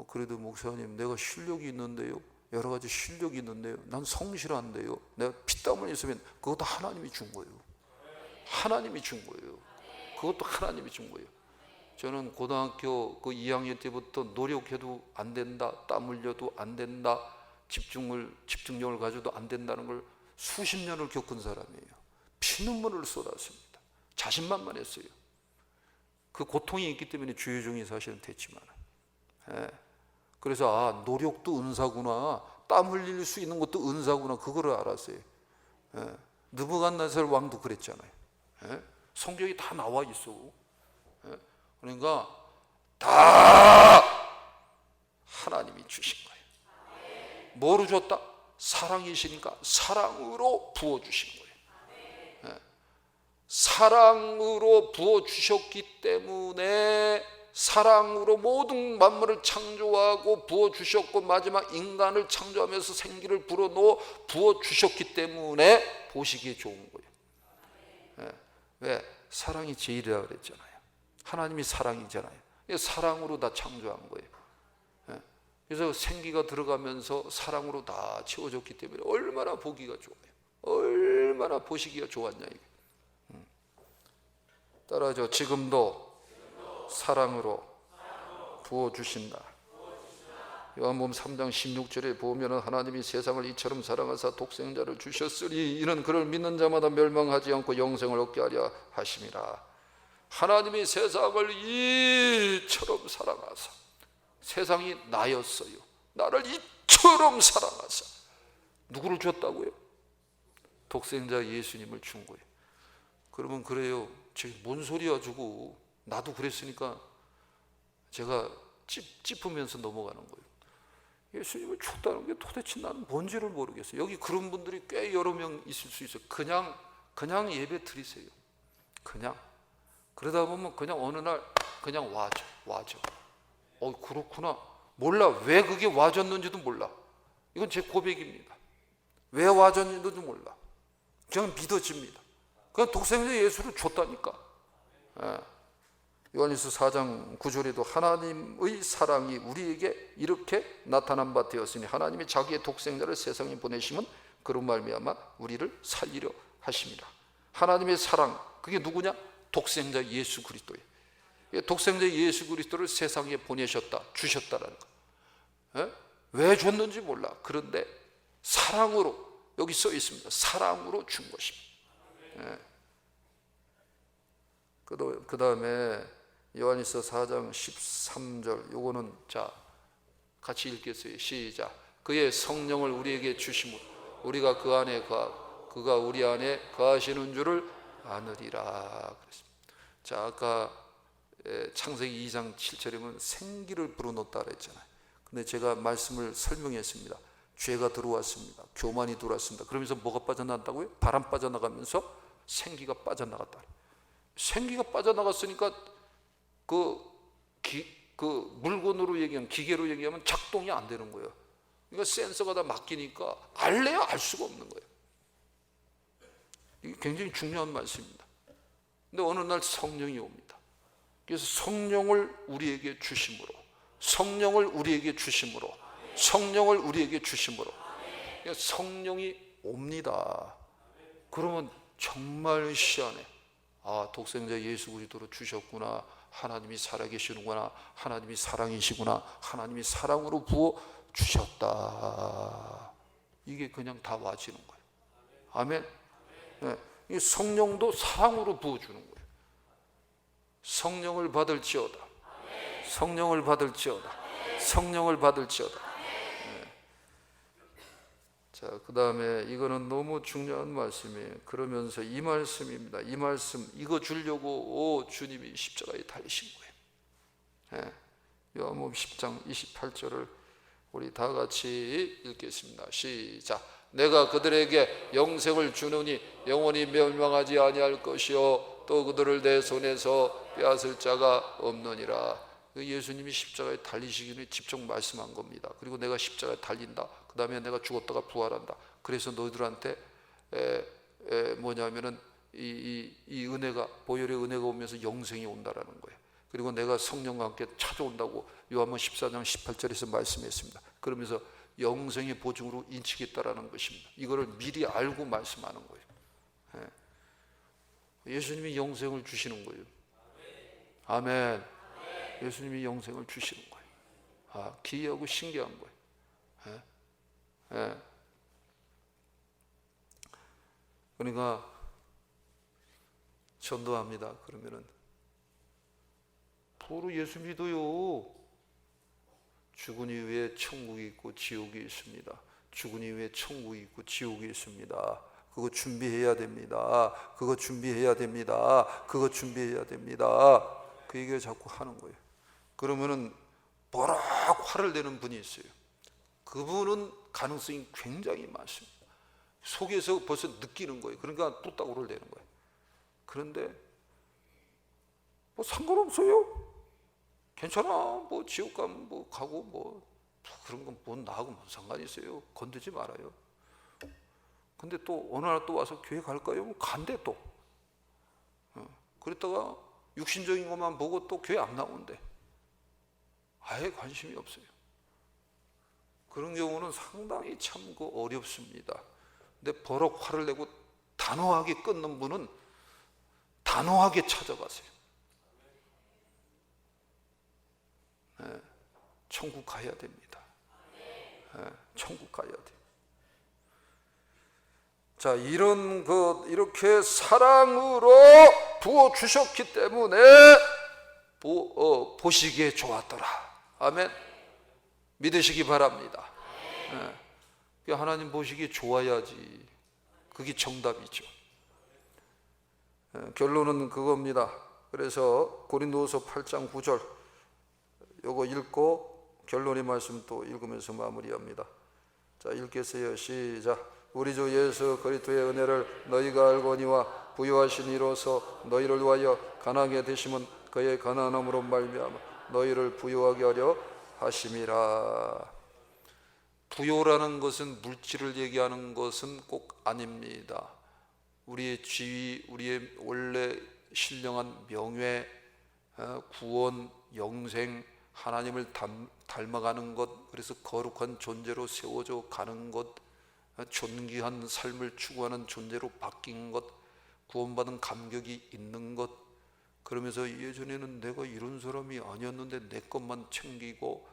그래도 목사님, 내가 실력이 있는데요, 여러 가지 실력이 있는데요, 난 성실한데요, 내가 피땀을 흘렸으면 그것도 하나님이 준 거예요. 하나님이 준 거예요. 그것도 하나님이 준 거예요. 저는 고등학교 그 2학년 때부터 노력해도 안 된다, 땀 흘려도 안 된다, 집중력을 가져도 안 된다는 걸 수십 년을 겪은 사람이에요. 피눈물을 쏟았습니다. 자신만만했어요. 그 고통이 있기 때문에 주의종이 사실은 됐지만, 그래서 노력도 은사구나, 땀 흘릴 수 있는 것도 은사구나, 그거를 알았어요. 느부갓네살 왕도 그랬잖아요. 성경이 다 나와 있어. 그러니까 다 하나님이 주신 거예요. 뭐로 줬다? 사랑이시니까 사랑으로 부어주신 거예요. 사랑으로 부어주셨기 때문에, 사랑으로 모든 만물을 창조하고 부어주셨고, 마지막 인간을 창조하면서 생기를 불어넣어 부어주셨기 때문에 보시기에 좋은 거예요. 왜? 사랑이 제일이라고 그랬잖아요. 하나님이 사랑이잖아요. 사랑으로 다 창조한 거예요. 그래서 생기가 들어가면서 사랑으로 다 채워졌기 때문에 얼마나 보기가 좋아요. 얼마나 보시기가 좋았냐 이게. 따라하죠. 지금도 사랑으로 부어주신다. 요한복음 3장 16절에 보면 하나님이 세상을 이처럼 사랑하사 독생자를 주셨으니 이는 그를 믿는 자마다 멸망하지 않고 영생을 얻게 하려 하심이라. 하나님이 세상을 이처럼 사랑하사, 세상이 나였어요. 나를 이처럼 사랑하사 누구를 줬다고요? 독생자 예수님을 준 거예요. 그러면 그래요, 저기 뭔 소리야 주고, 나도 그랬으니까 제가 찝으면서 넘어가는 거예요. 예수님을 줬다는 게 도대체 나는 뭔지를 모르겠어요. 여기 그런 분들이 꽤 여러 명 있을 수 있어요. 그냥 예배 드리세요. 그냥 그러다 보면 그냥 어느 날 그냥 와줘. 그렇구나. 몰라. 왜 그게 와줬는지도 몰라. 이건 제 고백입니다. 왜 와줬는지도 몰라. 그냥 믿어집니다. 그냥 독생자 예수를 줬다니까. 요한일서 4장 9절에도 하나님의 사랑이 우리에게 이렇게 나타난 바 되었으니 하나님이 자기의 독생자를 세상에 보내심은 그런 말미암아 우리를 살리려 하심이라. 하나님의 사랑, 그게 누구냐? 독생자 예수 그리스도예요. 독생자 예수 그리스도를 세상에 보내셨다, 주셨다라는 거. 왜 줬는지 몰라. 그런데 사랑으로, 여기 써 있습니다. 사랑으로 준 것입니다. 그 다음에 요한일서 4장 13절, 요거는 자 같이 읽겠어요. 시작. 그의 성령을 우리에게 주심으로 우리가 그 안에 그가 우리 안에 거하시는 줄을 아느리라 그랬습니다. 자, 아까 창세기 2장 7절에 보면 생기를 불어넣었다 그랬잖아요. 근데 제가 말씀을 설명했습니다. 죄가 들어왔습니다. 교만이 들어왔습니다. 그러면서 뭐가 빠져나간다고요? 바람 빠져나가면서 생기가 빠져나갔다. 생기가 빠져나갔으니까 그 물건으로 얘기하면, 기계로 얘기하면 작동이 안 되는 거예요. 그러니까 센서가 다 맡기니까 알래야 알 수가 없는 거예요. 이게 굉장히 중요한 말씀입니다. 근데 어느 날 성령이 옵니다. 그래서 성령을 우리에게 주심으로, 성령을 우리에게 주심으로, 성령을 우리에게 주심으로, 그러니까 성령이 옵니다. 그러면 정말 시안에 독생자 예수 그리스도로 주셨구나, 하나님이 살아계시는구나, 하나님이 사랑이시구나, 하나님이 사랑으로 부어 주셨다. 이게 그냥 다 와지는 거예요. 아멘. 네. 성령도 사랑으로 부어주는 거예요. 성령을 받을지어다, 성령을 받을지어다, 성령을 받을지어다. 네. 자, 그 다음에 이거는 너무 중요한 말씀이에요. 그러면서 이 말씀입니다. 이 말씀, 이거 주려고 주님이 십자가에 달리신 거예요. 네. 요한복음 10장 28절을 우리 다 같이 읽겠습니다. 시작. 내가 그들에게 영생을 주느니 영원히 멸망하지 아니할 것이요 또 그들을 내 손에서 빼앗을 자가 없느니라. 예수님이 십자가에 달리시기 전에 직접 말씀한 겁니다. 그리고 내가 십자가에 달린다, 그 다음에 내가 죽었다가 부활한다. 그래서 너희들한테 뭐냐면은 이 은혜가, 보혈의 은혜가 오면서 영생이 온다라는 거예요. 그리고 내가 성령과 함께 찾아온다고 요한복음 14장 18절에서 말씀했습니다. 그러면서 영생의 보증으로 인치겠다라는 것입니다. 이거를 미리 알고 말씀하는 거예요. 예수님이 영생을 주시는 거예요. 아멘. 예수님이 영생을 주시는 거예요. 기이하고 신기한 거예요. 그러니까 전도합니다. 그러면은 바로 예수 믿어요. 죽은 이후에 천국이 있고 지옥이 있습니다. 죽은 이후에 천국이 있고 지옥이 있습니다. 그거 준비해야 됩니다. 그거 준비해야 됩니다. 그거 준비해야 됩니다. 그 얘기를 자꾸 하는 거예요. 그러면은 버럭 화를 내는 분이 있어요. 그분은 가능성이 굉장히 많습니다. 속에서 벌써 느끼는 거예요. 그러니까 뚝딱으로 내는 거예요. 그런데 뭐 상관없어요. 괜찮아. 뭐 지옥 가면 뭐 가고 뭐 그런 건 뭐 나하고 뭔 상관이 있어요. 건드지 말아요. 근데 또 어느 날 또 와서 교회 갈까요? 간대 또. 그랬다가 육신적인 것만 보고 또 교회 안 나온대. 아예 관심이 없어요. 그런 경우는 상당히 참 어렵습니다. 근데 버럭 화를 내고 단호하게 끊는 분은 단호하게 찾아가세요. 천국 가야 됩니다. 천국 가야 돼요. 자, 이렇게 사랑으로 부어 주셨기 때문에 보시기에 좋았더라. 아멘. 믿으시기 바랍니다. 하나님 보시기에 좋아야지. 그게 정답이죠. 결론은 그겁니다. 그래서 고린도후서 8장 9절 요거 읽고 결론의 말씀 또 읽으면서 마무리합니다. 자, 읽겠어요. 시작. 우리 주 예수 그리스도의 은혜를 너희가 알거니와 부요하신 이로서 너희를 위하여 가난하게 되심은 그의 가난함으로 말미암아 너희를 부요하게 하려 하심이라. 부요라는 것은 물질을 얘기하는 것은 꼭 아닙니다. 우리의 지위, 우리의 원래 신령한 명예, 구원, 영생, 하나님을 닮아가는 것, 그래서 거룩한 존재로 세워져 가는 것, 존귀한 삶을 추구하는 존재로 바뀐 것, 구원받은 감격이 있는 것. 그러면서 예전에는 내가 이런 사람이 아니었는데 내 것만 챙기고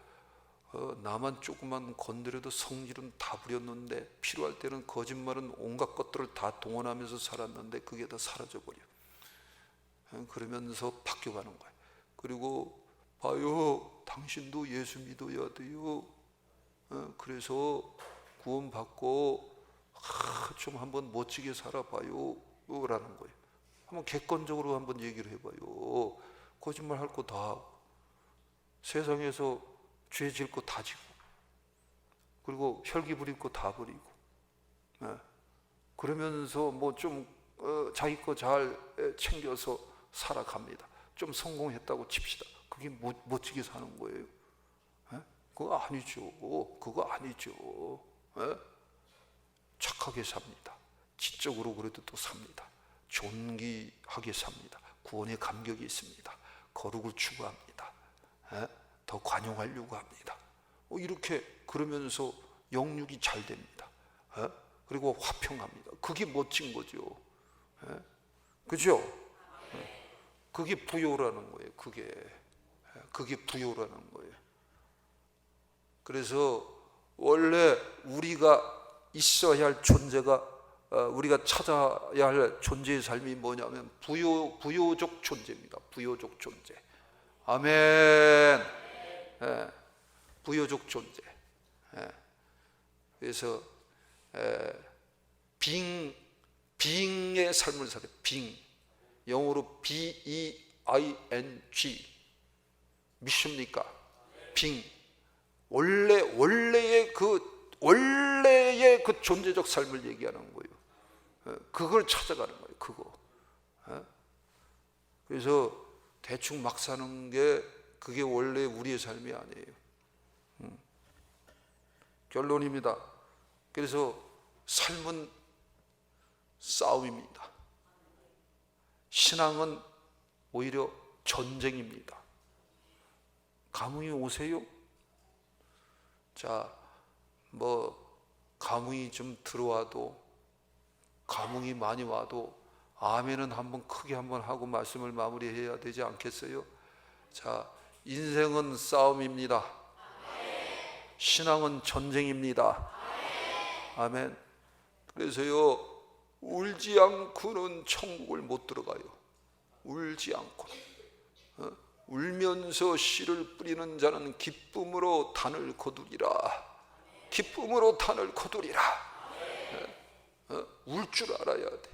나만 조금만 건드려도 성질은 다 부렸는데 필요할 때는 거짓말은 온갖 것들을 다 동원하면서 살았는데 그게 다 사라져버려. 그러면서 바뀌어가는 거예요. 그리고 봐요, 당신도 예수 믿어야 돼요. 그래서 구원받고 좀 한번 멋지게 살아봐요 라는 거예요. 한번 객관적으로 한번 얘기를 해봐요. 거짓말 할 거 다 하고, 세상에서 죄 질 거 다 지고, 그리고 혈기 부릴 거 다 부리고, 그러면서 뭐 좀 자기 거 잘 챙겨서 살아갑니다. 좀 성공했다고 칩시다. 그게 멋지게 사는 거예요? 그거 아니죠. 그거 아니죠. 착하게 삽니다. 지적으로 그래도 또 삽니다. 존귀하게 삽니다. 구원의 감격이 있습니다. 거룩을 추구합니다. 더 관용하려고 합니다. 이렇게 그러면서 영육이 잘 됩니다. 그리고 화평합니다. 그게 멋진 거죠. 그죠? 그게 부요라는 거예요. 그게 부요라는 거예요. 그래서 원래 우리가 있어야 할 존재가, 우리가 찾아야 할 존재의 삶이 뭐냐면 부요적 존재입니다. 부요적 존재. 아멘. 부요적 존재. 그래서 being의 삶을 살아요. being. 영어로 B-E-I-N-G. 믿습니까? being. 원래의 그 존재적 삶을 얘기하는 거예요. 그걸 찾아가는 거예요. 그거. 그래서 대충 막 사는 게 그게 원래 우리의 삶이 아니에요. 결론입니다. 그래서 삶은 싸움입니다. 신앙은 오히려 전쟁입니다. 감흥이 오세요? 자, 감흥이 좀 들어와도, 감흥이 많이 와도 아멘은 한번 크게 한번 하고 말씀을 마무리해야 되지 않겠어요? 자, 인생은 싸움입니다. 신앙은 전쟁입니다. 아멘. 그래서요, 울지 않고는 천국을 못 들어가요. 울지 않고는. 울면서 씨를 뿌리는 자는 기쁨으로 단을 거두리라. 기쁨으로 단을 거두리라. 울 줄 알아야 돼.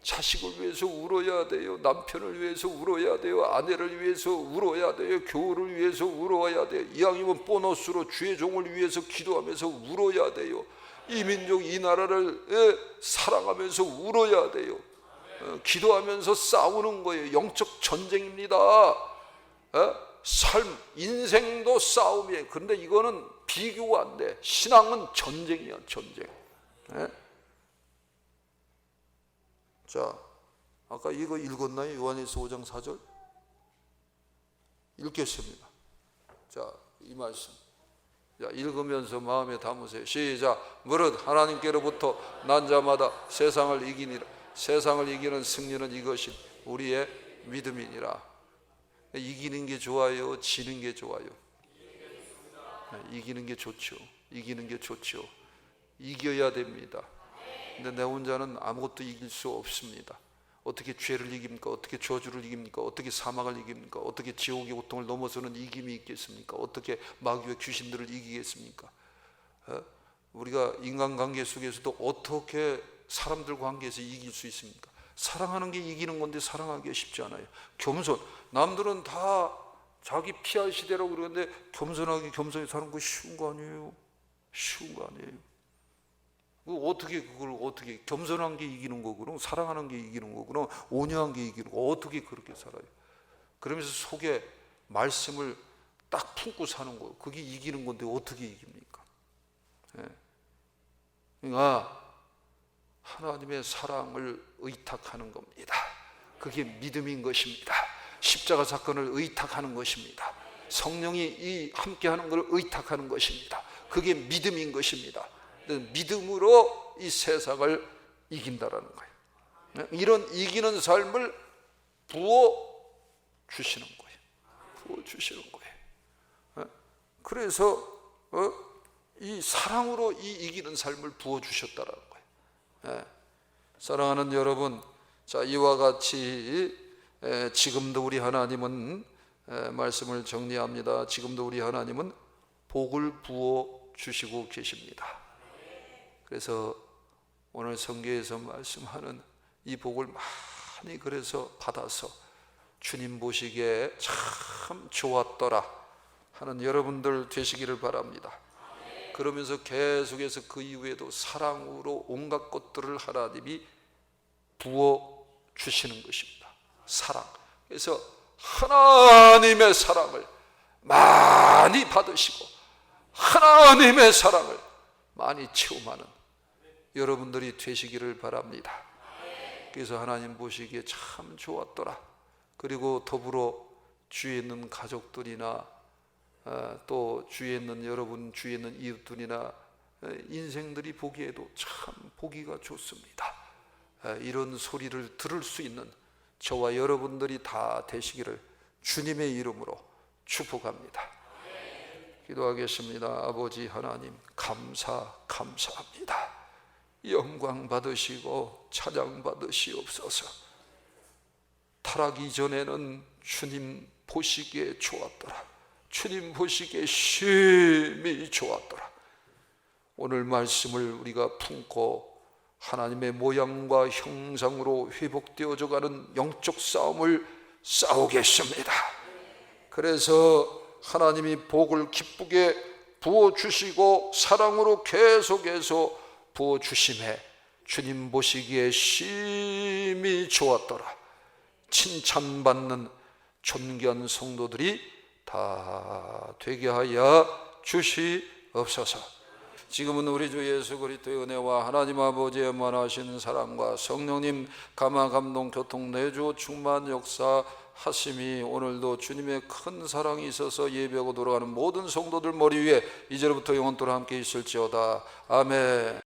자식을 위해서 울어야 돼요. 남편을 위해서 울어야 돼요. 아내를 위해서 울어야 돼요. 교우를 위해서 울어야 돼요. 이왕이면 보너스로 주의 종을 위해서 기도하면서 울어야 돼요. 이 민족, 이 나라를 사랑하면서 울어야 돼요. 기도하면서 싸우는 거예요. 영적 전쟁입니다. 삶, 인생도 싸움이에요. 그런데 이거는 비교가 안 돼. 신앙은 전쟁이야, 전쟁. 자, 아까 이거 읽었나요? 요한일서 5장 4절? 읽겠습니다. 자, 이 말씀. 자, 읽으면서 마음에 담으세요. 시작. 무릇 하나님께로부터 난 자마다 세상을 이기니라. 세상을 이기는 승리는 이것이 우리의 믿음이니라. 이기는 게 좋아요? 지는 게 좋아요? 이기는 게 좋죠. 이기는 게 좋죠. 이겨야 됩니다. 근데 내 혼자는 아무것도 이길 수 없습니다. 어떻게 죄를 이깁니까? 어떻게 저주를 이깁니까? 어떻게 사망을 이깁니까? 어떻게 지옥의 고통을 넘어서는 이김이 있겠습니까? 어떻게 마귀와 귀신들을 이기겠습니까? 우리가 인간관계 속에서도 어떻게 사람들 관계에서 이길 수 있습니까? 사랑하는 게 이기는 건데 사랑하기가 쉽지 않아요. 겸손. 남들은 다 자기 피할 시대라고 그러는데 겸손하게 겸손히 사는 거 쉬운 거 아니에요. 쉬운 거 아니에요. 그걸 어떻게 겸손한 게 이기는 거구나, 사랑하는 게 이기는 거구나, 온유한 게 이기는 거, 어떻게 그렇게 살아요? 그러면서 속에 말씀을 딱 품고 사는 거, 그게 이기는 건데 어떻게 이깁니까? 그러니까 하나님의 사랑을 의탁하는 겁니다. 그게 믿음인 것입니다. 십자가 사건을 의탁하는 것입니다. 성령이 함께하는 것을 의탁하는 것입니다. 그게 믿음인 것입니다. 믿음으로 이 세상을 이긴다라는 거예요. 이런 이기는 삶을 부어 주시는 거예요. 부어 주시는 거예요. 그래서 이 사랑으로 이 이기는 삶을 부어 주셨다라는 거예요. 사랑하는 여러분, 자, 이와 같이 지금도 우리 하나님은, 말씀을 정리합니다. 지금도 우리 하나님은 복을 부어 주시고 계십니다. 그래서 오늘 성경에서 말씀하는 이 복을 많이 그래서 받아서 주님 보시기에 참 좋았더라 하는 여러분들 되시기를 바랍니다. 그러면서 계속해서 그 이후에도 사랑으로 온갖 것들을 하나님이 부어 주시는 것입니다. 사랑. 그래서 하나님의 사랑을 많이 받으시고 하나님의 사랑을 많이 체험하는 여러분들이 되시기를 바랍니다. 그래서 하나님 보시기에 참 좋았더라. 그리고 더불어 주위에 있는 가족들이나 또 주위에 있는 여러분, 주위에 있는 이웃들이나 인생들이 보기에도 참 보기가 좋습니다. 이런 소리를 들을 수 있는 저와 여러분들이 다 되시기를 주님의 이름으로 축복합니다. 기도하겠습니다. 아버지 하나님, 감사합니다. 영광 받으시고 찬양 받으시옵소서. 타락 이전에는 주님 보시기에 좋았더라. 주님 보시기에 심히 좋았더라. 오늘 말씀을 우리가 품고 하나님의 모양과 형상으로 회복되어져 가는 영적 싸움을 싸우겠습니다. 그래서 하나님이 복을 기쁘게 부어주시고 사랑으로 계속해서 부어주심에 주님 보시기에 심히 좋았더라. 칭찬받는 존귀한 성도들이 다 되게 하여 주시옵소서. 지금은 우리 주 예수 그리스도의 은혜와 하나님 아버지의 만하신 사랑과 성령님 감화 감동 교통 내주 충만 역사 하심이 오늘도 주님의 큰 사랑이 있어서 예배하고 돌아가는 모든 성도들 머리 위에 이제로부터 영원토록 함께 있을지어다. 아멘.